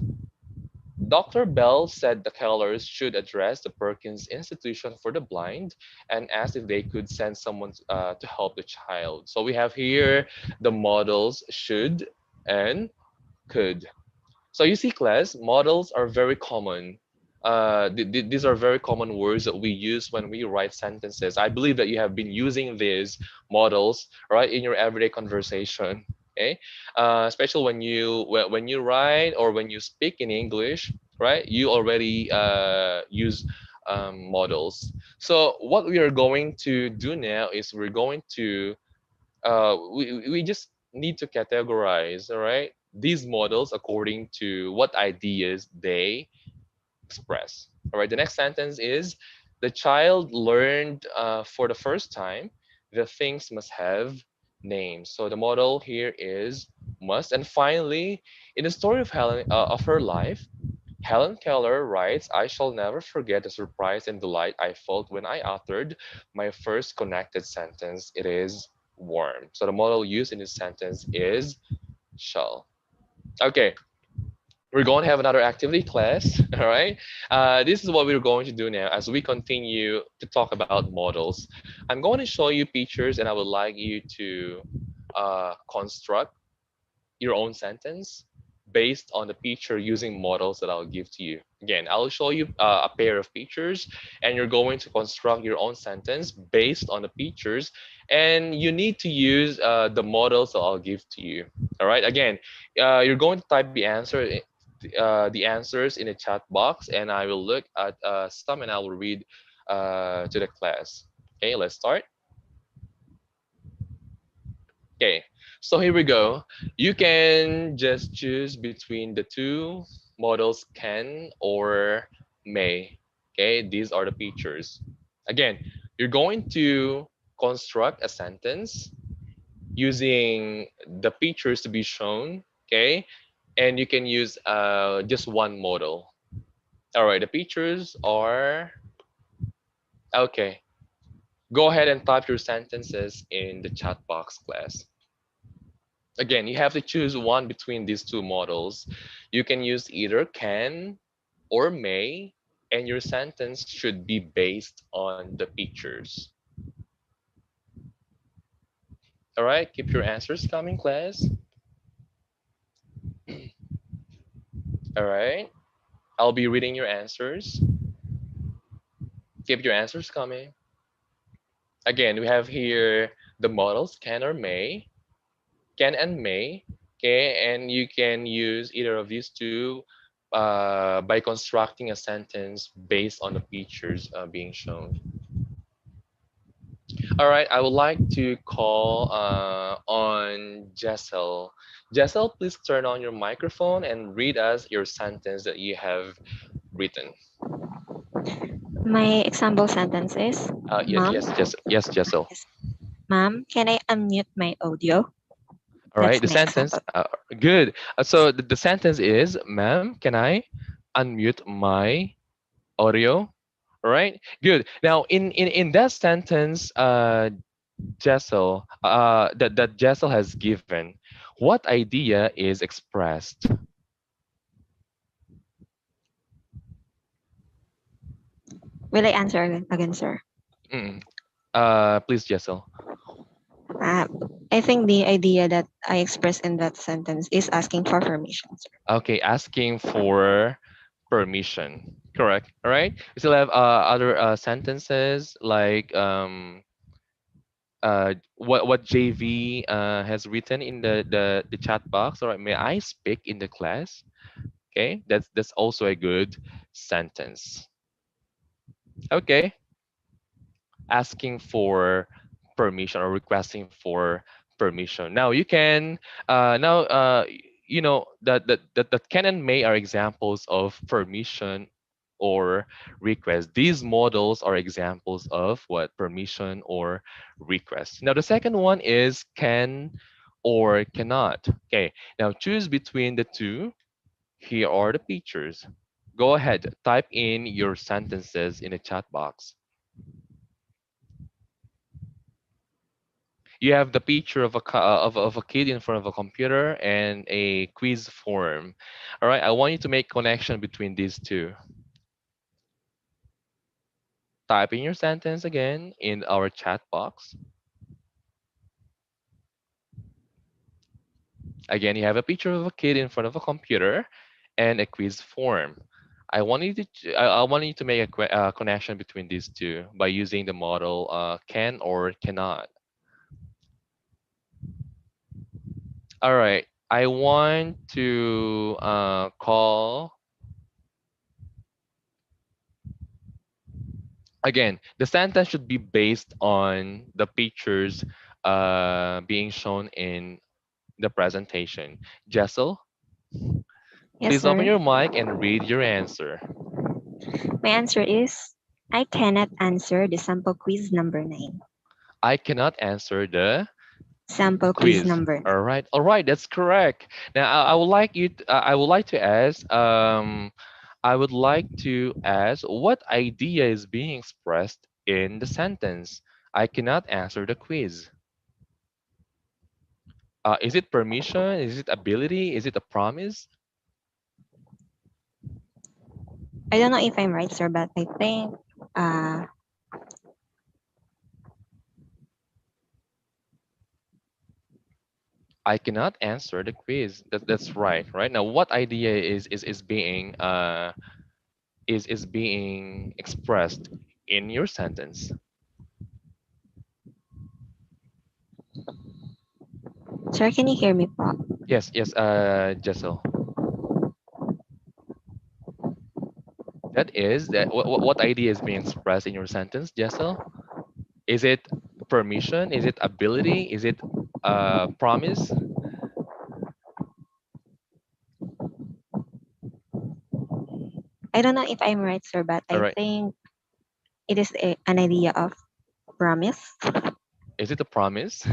Dr. Bell said the Kellers should address the Perkins Institution for the Blind and asked if they could send someone to help the child. So we have here the models should and could. So you see, class, models are very common. These are very common words that we use when we write sentences. I believe that you have been using these models, right, in your everyday conversation. Okay, especially when you write or when you speak in English, right? You already use models. So what we are going to do now is we're going to we just need to categorize, all right, these models according to what ideas they express. All right, the next sentence is the child learned for the first time that things must have names. So the model here is must. And finally, in the story of Helen of her life, Helen Keller writes, I shall never forget the surprise and delight I felt when I uttered my first connected sentence. It is warm. So the model used in this sentence is shall. Okay, we're going to have another activity class. All right. This is what we're going to do now as we continue to talk about models. I'm going to show you pictures and I would like you to construct your own sentence based on the picture using models that I'll give to you. Again, I'll show you a pair of pictures and you're going to construct your own sentence based on the pictures, and you need to use the models that I'll give to you. All right. Again, you're going to type the answers in the chat box, and I will look at some and I will read to the class. Okay, let's start. Okay, so here we go. You can just choose between the two models, can or may. Okay, these are the features. Again, you're going to construct a sentence using the features to be shown. Okay, and you can use just one model. All right, the features are okay. Go ahead and type your sentences in the chat box, class. Again, you have to choose one between these two models. You can use either can or may, and your sentence should be based on the pictures. All right, keep your answers coming, class. All right, I'll be reading your answers. Keep your answers coming. Again, we have here the models can or may, can and may. Okay, and you can use either of these two by constructing a sentence based on the features being shown. All right, I would like to call on Jessel. Jessel, please turn on your microphone and read us your sentence that you have written. My example sentence is, Yes, Mom, yes, Jessel. yes, Mom, can I unmute my audio? All right, That's the my sentence. example. Good. So the sentence is, "Ma'am, can I?" unmute my audio. All right, good. Now, in that sentence, Jessel, that Jessel has given, what idea is expressed? Will I answer again, sir? Mm. Please, Jessel. Uh, I think the idea that I expressed in that sentence is asking for permission, sir. Okay, asking for permission. Correct. All right. We still have other sentences like what JV has written in the chat box. All right. May I speak in the class? Okay. That's also a good sentence. Okay. Asking for permission or requesting for permission. Now you can now that can and may are examples of permission or request. These models are examples of what permission or request. Now the second one is can or cannot. Okay. Now choose between the two. Here are the pictures. Go ahead, type in your sentences in the chat box. You have the picture of of a kid in front of a computer and a quiz form. All right, I want you to make connection between these two. Type in your sentence again in our chat box. Again, you have a picture of a kid in front of a computer and a quiz form. I want you to make a connection between these two by using the model can or cannot. All right, I want to call. Again, the sentence should be based on the pictures being shown in the presentation. Jessel, Yes, please open sir. your mic and read your answer. My answer is I cannot answer the sample quiz number 9. I cannot answer the Sample quiz quiz. number 9. All right, that's correct. Now, I would like I would like to ask, I would like to ask, what idea is being expressed in the sentence? I cannot answer the quiz. Is it permission? Is it ability? Is it a promise? I don't know if I'm right, sir, but I think uh, I cannot answer the quiz. That's right. Right now, what idea is being is being expressed in your sentence? sir, can you hear me po? Yes, yes, Jessel. That is that what idea is being expressed in your sentence, Jessel? Is it permission? Is it ability? Is it promise? I don't know if I'm right, sir, but All I right. think it is an idea of promise. Is it a promise?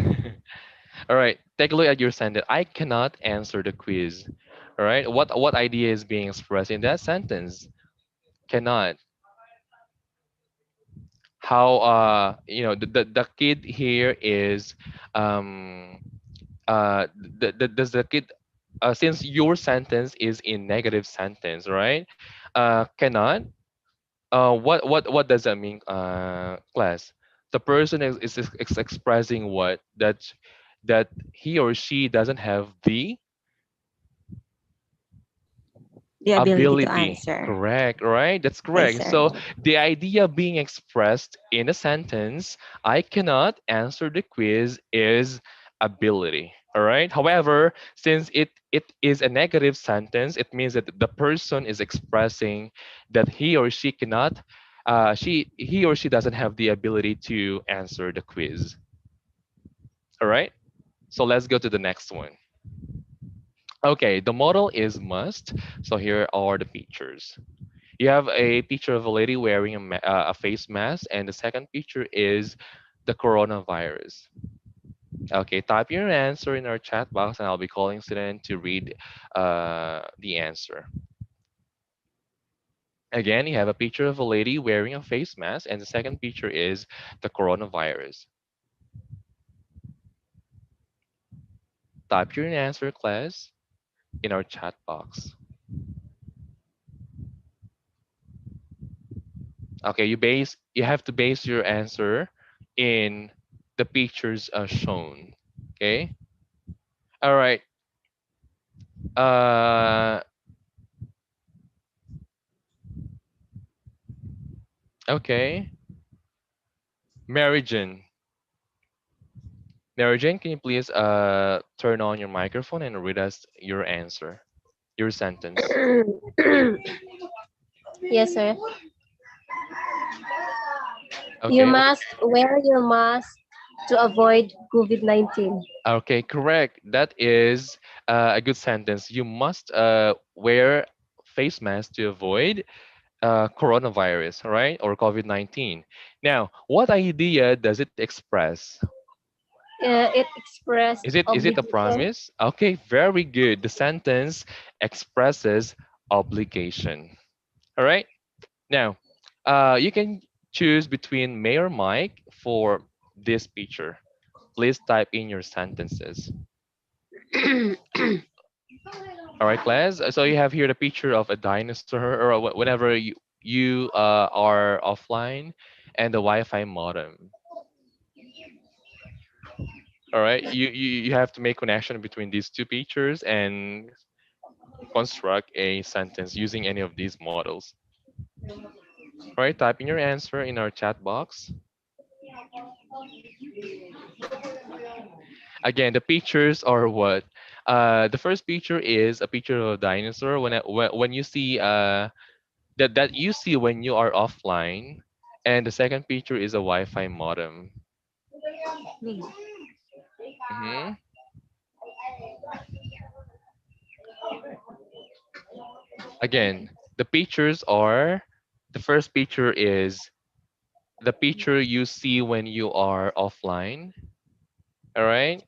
All right. Take a look at your sentence. I cannot answer the quiz. All right. What idea is being expressed in that sentence? Cannot. How the kid here is um does the kid since your sentence is in negative sentence, right? Cannot. What does that mean, class? The person is expressing what that he or she doesn't have the The ability to ability. answer. Correct, right? That's Yes, correct. sir. So the idea being expressed in a sentence, I cannot answer the quiz, is ability. All right. However, since it is a negative sentence, it means that the person is expressing that he or she cannot, he or she doesn't have the ability to answer the quiz. All right. So let's go to the next one. Okay, the model is must. So here are the features. You have a picture of a lady wearing a face mask, and the second picture is the coronavirus. Okay, type your answer in our chat box, and I'll be calling student to read the answer. Again, you have a picture of a lady wearing a face mask, and the second picture is the coronavirus. Type your answer, class, in our chat box. Okay, you have to base your answer in the pictures shown. Okay. All right. Uh. Okay. Mary Jane. Mary Jane, can you please turn on your microphone and read us your answer, your sentence? Yes, sir. You Okay. must wear your mask to avoid COVID-19. Okay, correct. That is a good sentence. You must wear face mask to avoid coronavirus, right? Or COVID-19. Now, what idea does it express? It expressed Is it a obligation. promise? Okay, very good. The sentence expresses obligation. All right. Now, you can choose between May or Mike for this picture. Please type in your sentences. All right, class. So you have here the picture of a dinosaur, or whenever you are offline, and the Wi-Fi modem. All right, you have to make connection between these two pictures and construct a sentence using any of these models. All right, type in your answer in our chat box. Again, the pictures are what? The first picture is a picture of a dinosaur. When you see that you see when you are offline, and the second picture is a Wi-Fi modem. hmm Again, the pictures are the first picture is the picture you see when you are offline, all right,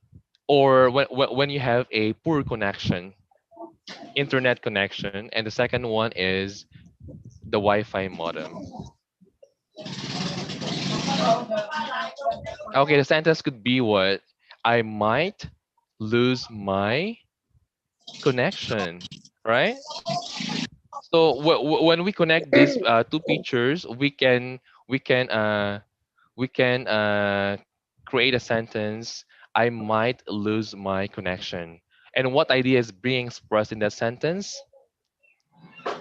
or when you have a poor connection, internet connection, and the second one is the Wi-Fi modem. Okay, the sentence could be what? I might lose my connection, right? So when we connect these two pictures, we can uh, we can create a sentence. I might lose my connection. And what idea is being expressed in that sentence?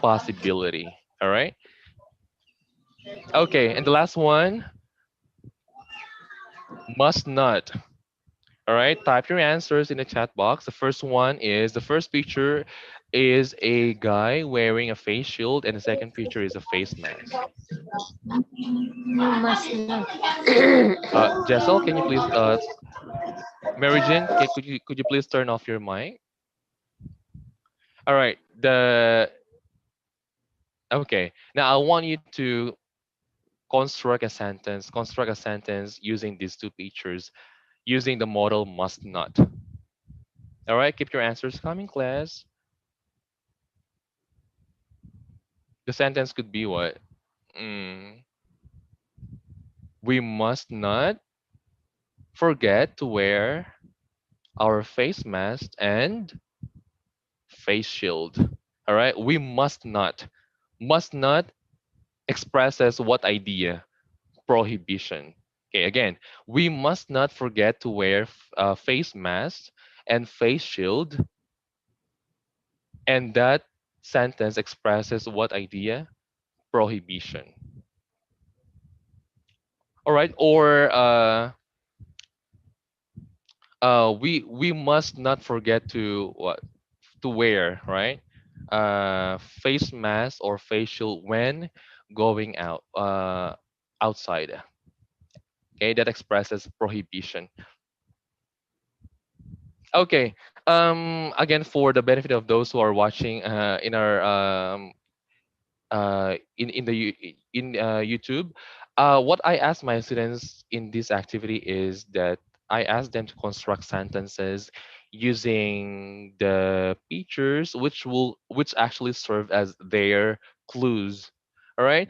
Possibility. All right. Okay, and the last one, must not. All right, type your answers in the chat box. The first picture is a guy wearing a face shield, and the second picture is a face mask. You must not. Jessel, can you please, Mary Jane, could you please turn off your mic? All right, okay. Now I want you to construct a sentence using these two pictures, using the model must not. All right, keep your answers coming, class. The sentence could be what? Mm, we must not forget to wear our face mask and face shield. All right, we must not. Must not expresses what idea? Prohibition. Okay, again, we must not forget to wear face mask and face shield, and that sentence expresses what idea? Prohibition. All right, or we must not forget to what? To wear, right? Face mask or facial when going out outside. Okay, that expresses prohibition. Okay. Again, for the benefit of those who are watching in our in the in YouTube, what I ask my students in this activity is that I ask them to construct sentences using the pictures which actually serve as their clues. All right.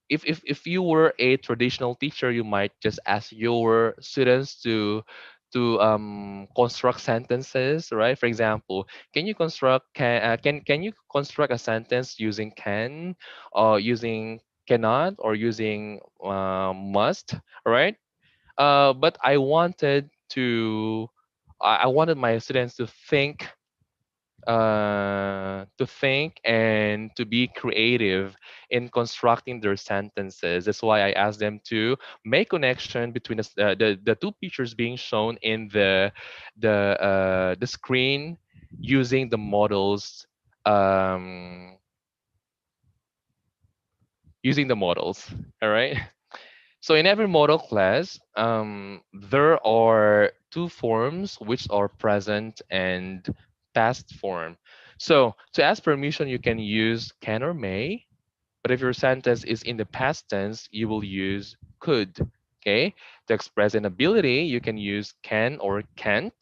If you were a traditional teacher, you might just ask your students to construct sentences, right? For example, can you construct a sentence using can, or using cannot, or using must, right? But I wanted my students to think and to be creative in constructing their sentences. That's why I asked them to make connection between the two pictures being shown in the screen using the models, um, using the models. All right. So in every model class, there are two forms which are present and past form. So to ask permission, you can use can or may, but if your sentence is in the past tense, you will use could. Okay. To express an ability, you can use can or can't.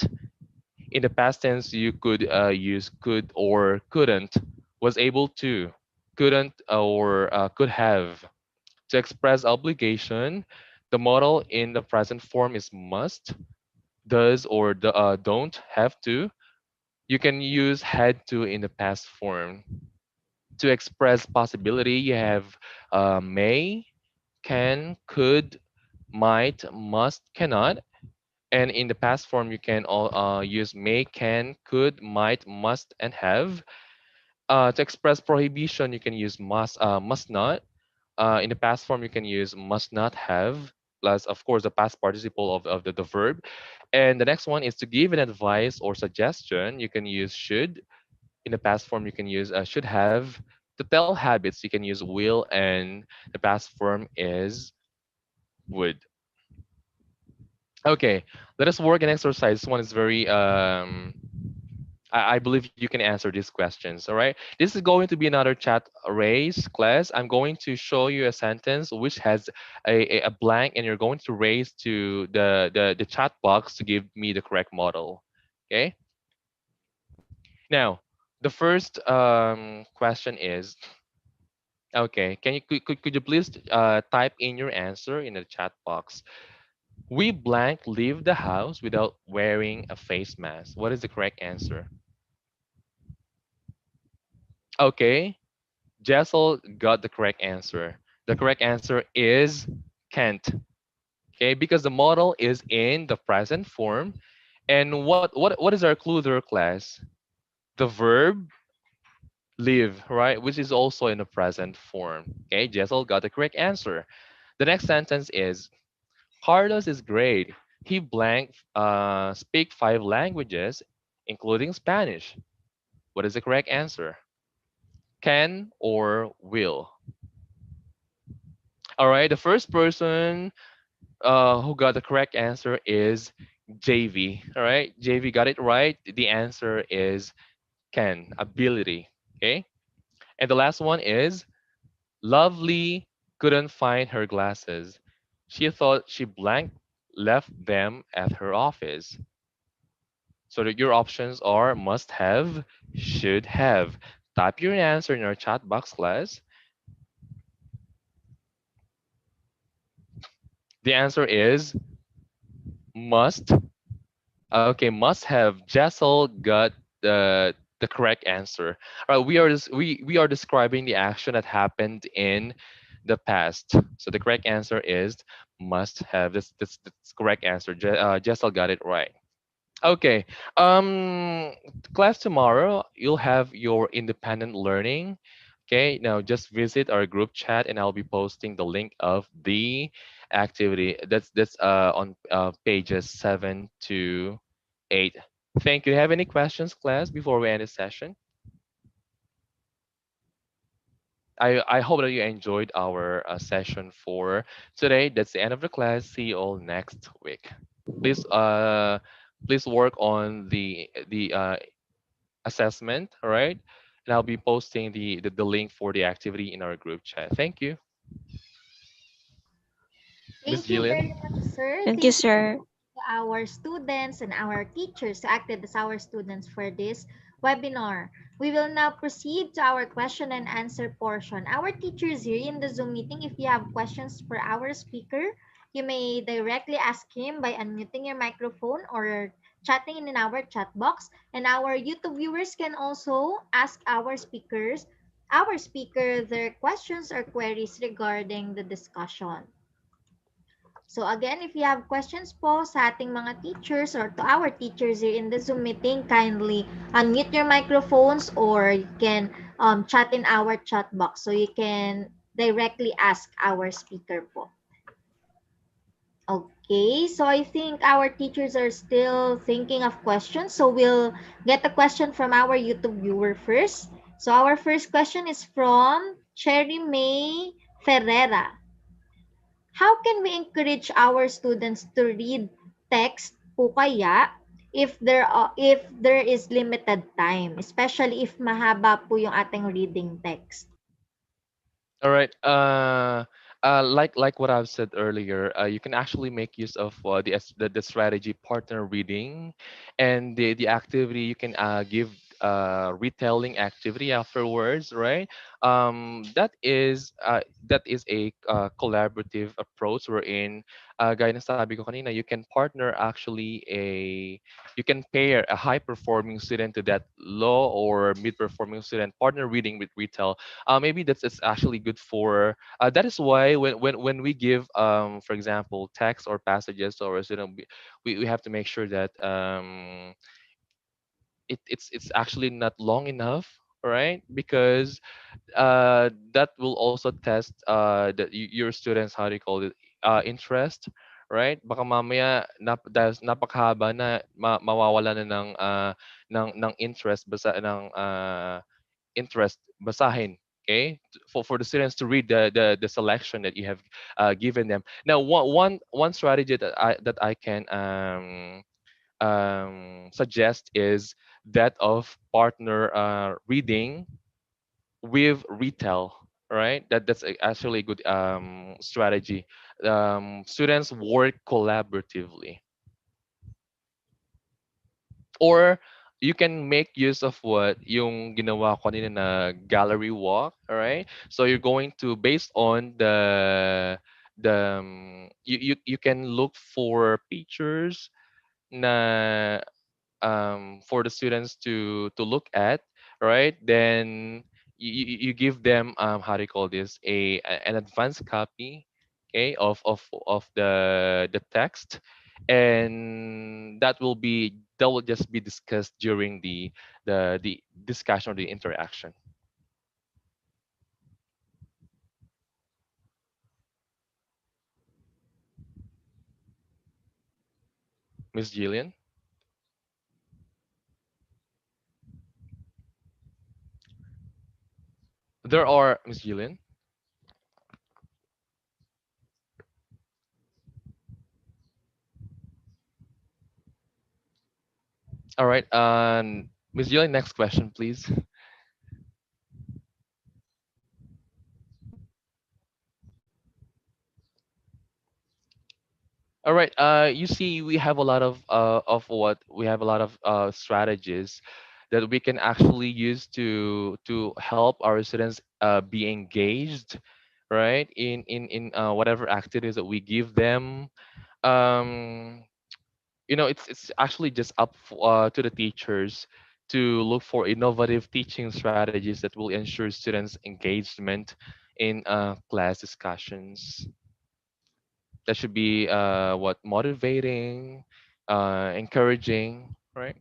In the past tense, you could use could or couldn't. Was able to, couldn't, or could have. To express obligation, the model in the present form is must, does, or don't, have to. You can use had to in the past form. To express possibility, you have may, can, could, might, must, cannot. And in the past form, you can use may, can, could, might, must, and have. To express prohibition, you can use must not. In the past form, you can use must not have, plus, of course, the past participle of the verb. And the next one is to give an advice or suggestion. You can use should. In the past form, you can use should have. To tell habits, you can use will, and the past form is would. Okay, let us work an exercise. This one is very I believe you can answer these questions. All right. This is going to be another chat raise class. I'm going to show you a sentence which has a blank, and you're going to raise to the chat box to give me the correct model. Okay. Now, the first question is, okay, could you please type in your answer in the chat box? We blank leave the house without wearing a face mask. What is the correct answer? Okay, Jessel got the correct answer. The correct answer is can't. Okay, because the model is in the present form. And what is our clue there, class? The verb live, right? Which is also in the present form. Okay, Jessel got the correct answer. The next sentence is Carlos is great. He blank speak 5 languages, including Spanish. What is the correct answer? Can or will? All right, the first person who got the correct answer is JV. All right, JV got it right. The answer is can, ability. Okay, and the last one is Lovely couldn't find her glasses. She thought she blank left them at her office. So that your options are must have, should have. Type your answer in our chat box, class. The answer is must. Okay, must have. Jessel got the correct answer. All right, we are describing the action that happened in the past. So the correct answer is must have. That's correct answer. Jessel got it right. Okay. Class tomorrow, you'll have your independent learning. Okay. Now just visit our group chat, and I'll be posting the link of the activity. That's on pages 7 to 8. Thank you. Have any questions, class, before we end the session? I hope that you enjoyed our session for today. That's the end of the class. See you all next week. Please please work on the assessment, all right? And I'll be posting the link for the activity in our group chat. Thank you, Miss Thank you very Jillian. much, sir. Thank you, Thank you sir. to our students and our teachers who acted as our students for this webinar. We will now proceed to our question and answer portion. Our teachers here in the Zoom meeting, if you have questions for our speaker, you may directly ask him by unmuting your microphone or chatting in our chat box. And our YouTube viewers can also ask our speaker their questions or queries regarding the discussion. So again, if you have questions po sa ating mga teachers or to our teachers here in the Zoom meeting, kindly unmute your microphones or you can chat in our chat box so you can directly ask our speaker po. Okay, so I think our teachers are still thinking of questions. So we'll get a question from our YouTube viewer first. So our first question is from Cherry May Ferreira. How can we encourage our students to read text po kaya if there is limited time, especially if mahaba po yung ating reading text? All right. Like what I've said earlier, you can actually make use of the strategy partner reading, and the activity you can give retelling activity afterwards, right? That is a collaborative approach wherein gaya ng sabi ko kanina, you can partner actually you can pair a high performing student to that low or mid performing student, partner reading with retell. Maybe that's it's actually good for that is why when we give for example text or passages to our student, we have to make sure that it's actually not long enough, right? Because that will also test your students, how do you call it, interest, right? Baka mamaya dahil napakahaba na mawawala na ng interest basa ng interest basahin, okay, for the students to read the selection that you have given them. Now one strategy that I can suggest is that of partner reading with retail, right? Actually a good strategy. Students work collaboratively, or you can make use of what yung ginawa ko kanina na gallery walk, all right? So you're going to, based on you can look for pictures na for the students to look at, right? Then you give them how do you call this, an advanced copy, okay, of the text, and that will just be discussed during the discussion or the interaction. Miss Jillian, there are Miss Jillian. All right, Miss Jillian, next question, please. All right. You see, we have a lot of what we have a lot of strategies that we can actually use to help our students be engaged, right? In whatever activities that we give them. Um, it's actually just up to the teachers to look for innovative teaching strategies that will ensure students' engagement in class discussions. That should be what motivating, encouraging, right?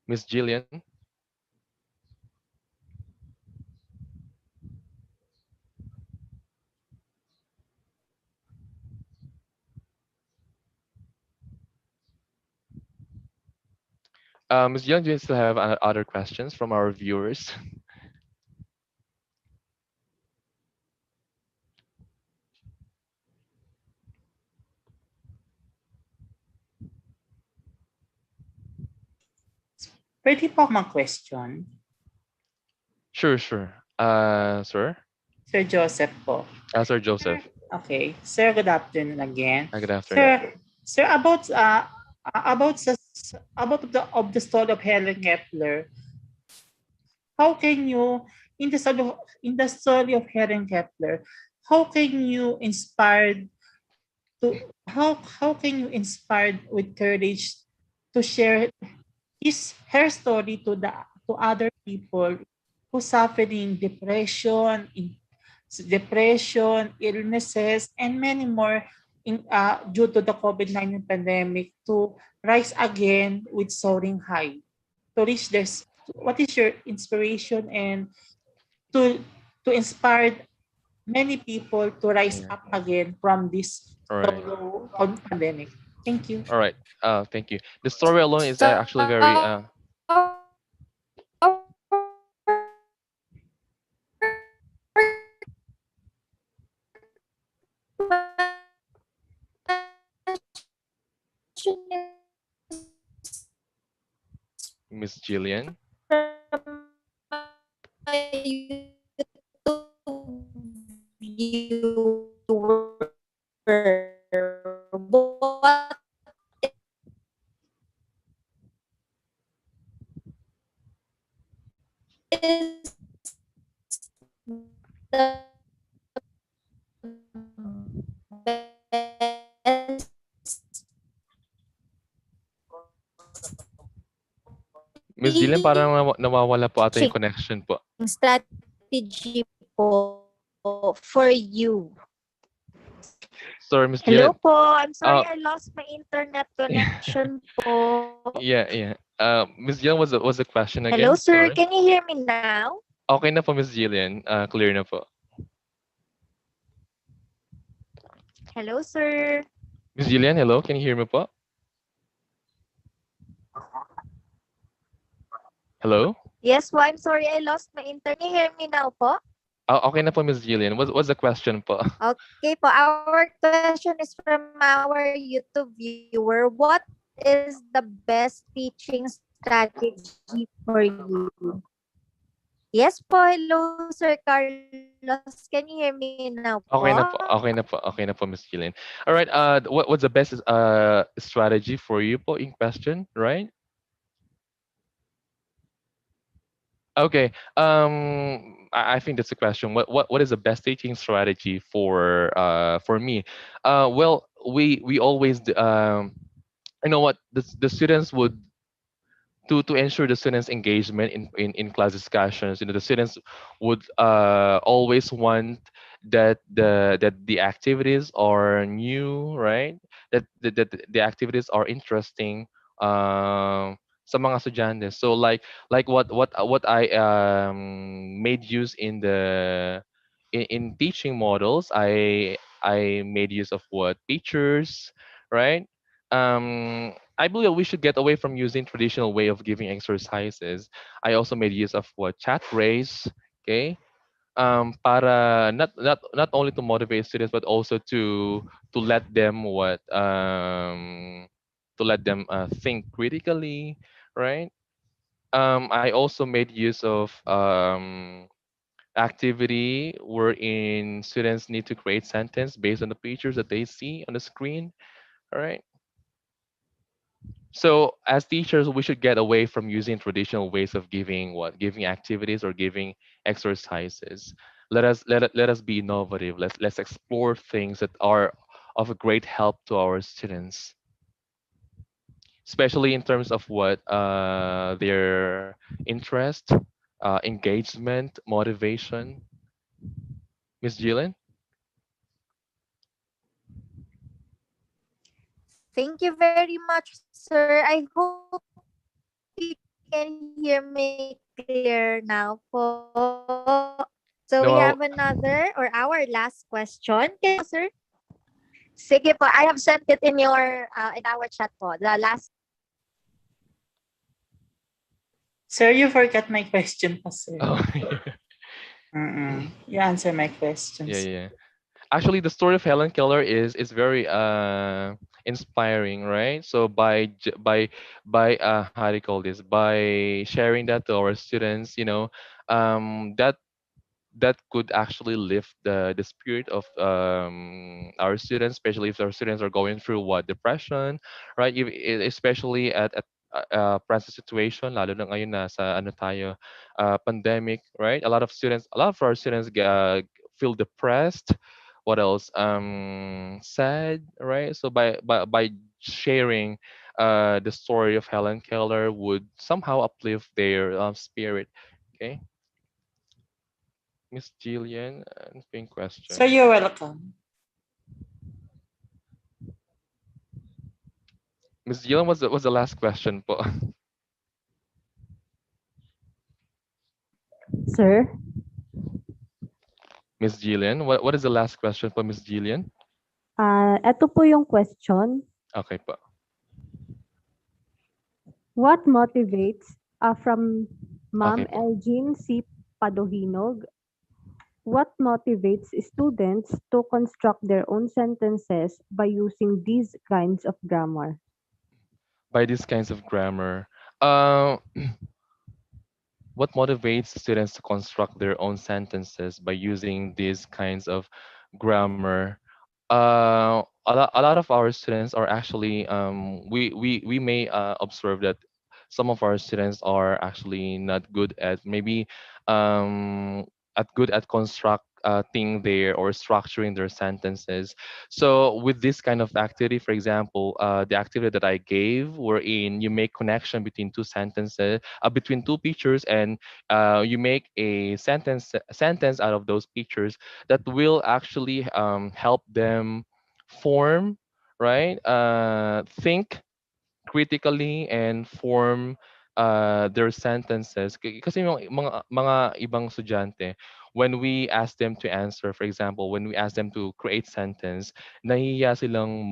Miss Jillian. Miss Jillian, do you still have other questions from our viewers? Pwede po ako mag-question? Sure, sure. Sir. Sir Joseph po. Sir Joseph. Okay. Sir, good afternoon again. Good afternoon. Sir, about sa about the story of Helen Keller, how can you in the story of Helen Keller, how can you inspired how can you inspired with courage to share her story to other people who suffering depression, illnesses, and many more due to the COVID-19 pandemic to rise again with soaring high to reach this. What is your inspiration and to to inspire many people to rise Yeah. up again from this All right. pandemic? Thank you. All right. Thank you. The story alone is actually very Miss Jillian. Miss Jillian, parang nawawala po ata yung connection po. Strategy po for you. Sorry, Miss Hello Jillian. po. I'm sorry Uh, I lost my internet connection po. yeah, yeah. Miss Jillian, was the question Hello, again? sir. Sorry. Can you hear me now? Okay na po, Miss Jillian. Clear na po. Hello, sir. Miss Jillian, hello? Can you hear me po? Hello? Yes po. I'm sorry I lost my internet. Can you hear me now po? Okay na po, Miss Jillian. What's the question po? Okay po. Our question is from our YouTube viewer. What is the best teaching strategy for you? Yes po. Hello, Sir Carlos. Can you hear me now po? Okay na po. Okay na po. Okay na po, Miss Jillian. All right. What's the best strategy for you po in question, right? Okay. I think that's the question. What is the best teaching strategy for me? Well, we always you know what the students would to ensure the students engagement in class discussions, the students would always want that the activities are new, right, that the activities are interesting sa mga estudyantes. So like what I made use in teaching models, I made use of what teachers, right. I believe we should get away from using traditional way of giving exercises. I also made use of what chat race, okay, para not only to motivate students but also to let them to let them think critically, right. I also made use of activity wherein students need to create sentence based on the pictures that they see on the screen, all right. So as teachers, we should get away from using traditional ways of giving activities or giving exercises. Let us be innovative. Let's explore things that are of a great help to our students, especially in terms of what their interest, engagement, motivation. Miss Jillian. Thank you very much, sir. I hope you can hear me clear now po. So we have another or our last question. Can you hear me now, No. sir? Sige po, I have sent it in our chat po. The last. Sir, you forgot my question pa, sir. Oh, You answer my yeah, questions. yeah. Actually, the story of Helen Keller is very inspiring, right? So by how do you call this? By sharing that to our students, that that could actually lift the spirit of our students, especially if our students are going through what depression, right? Especially at present situation, lalo na ngayon na sa ano tayo, pandemic, right? A lot of our students feel depressed. What else? Sad, right? So by sharing the story of Helen Keller would somehow uplift their spirit. Okay, Miss Jillian, pink So question. you're welcome. Miss Jillian was the last question po. Sir, Miss Jillian, what is the last question for Miss Jillian? eto po yung question. Okay po. What motivates, from Okay Ma'am po. Elgin C. Padohinog, what motivates students to construct their own sentences by using these kinds of grammar? By these kinds of grammar, uh, what motivates students to construct their own sentences by using these kinds of grammar? A lot of our students are actually we may observe that some of our students are actually not good at maybe at good at constructing their or structuring their sentences. So with this kind of activity, for example, the activity that I gave, wherein you make connection between two sentences, between two pictures, and you make a sentence out of those pictures that will actually help them form, right? Think critically and form their sentences. Kasi yung mga ibang estudyante, when we ask them to answer, for example, when we ask them to create sentence, nahihiya silang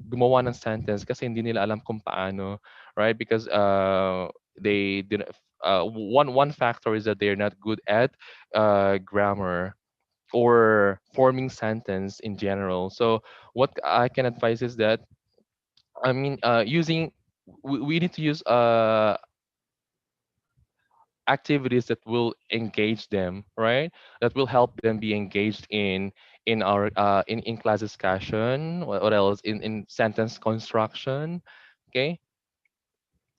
gumawa ng sentence kasi hindi nila alam kung paano, right? Because they didn't one factor is that they're not good at grammar or forming sentence in general. So what I can advise is that using we need to use activities that will engage them, right? That will help them be engaged in our in class discussion. What else? In sentence construction. Okay.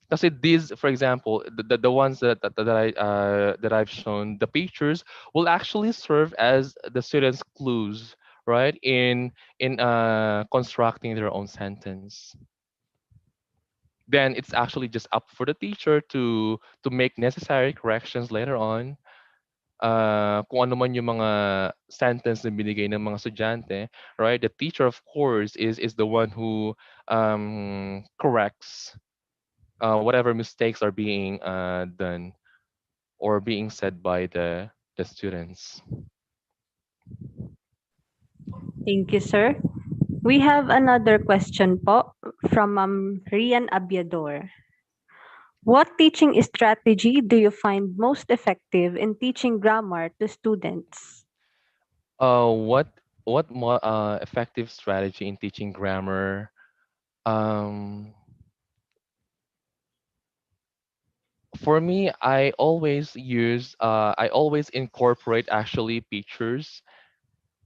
Kasi these, for example, the ones that I've shown, the pictures will actually serve as the students' clues, right? In constructing their own sentence. Then it's actually just up for the teacher to make necessary corrections later on. Kung ano man yung mga sentence na binigay ng mga estudyante, right? The teacher, of course, is the one who corrects whatever mistakes are being done or being said by the students. Thank you, sir. We have another question po from Rian Abiador. What teaching strategy do you find most effective in teaching grammar to students? What effective strategy in teaching grammar? Um, for me, I always incorporate actually pictures,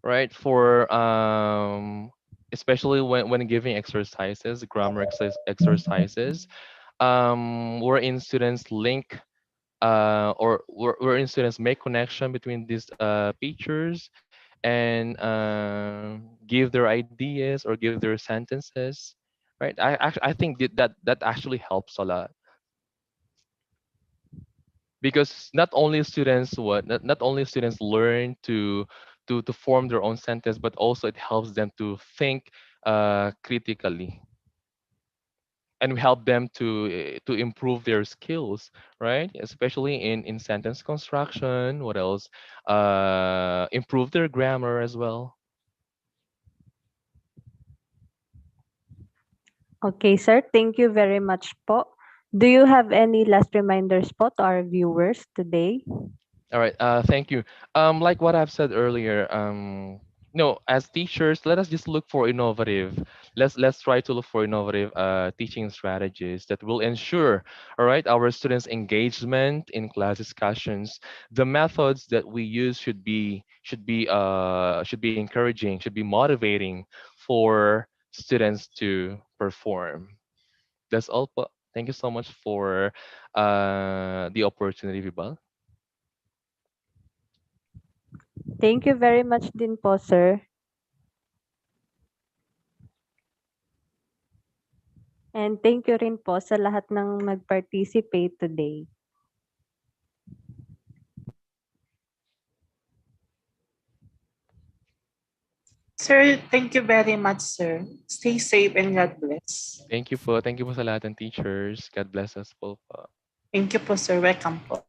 right? For especially when giving exercises, exercises, wherein students link wherein students make connection between these pictures and give their ideas or give their sentences, right? I think that actually helps a lot because not only students learn to form their own sentence, but also it helps them to think critically, and we help them to improve their skills, right? Especially in sentence construction. What else? Improve their grammar as well. Okay, sir. Thank you very much po. Do you have any last reminders po to our viewers today? All right. Thank you. Like what I've said earlier. no, as teachers, let us just look for innovative. Let's try to look for innovative teaching strategies that will ensure, all right, our students' engagement in class discussions. The methods that we use should be encouraging, should be motivating for students to perform. That's all po. Thank you so much for the opportunity, Vibal. Thank you very much din po, sir. And thank you rin po sa lahat ng nag-participate today. Sir, thank you very much, sir. Stay safe and God bless. Thank you po. Thank you po sa lahat ng teachers. God bless us po po. Thank you po, sir. Welcome po.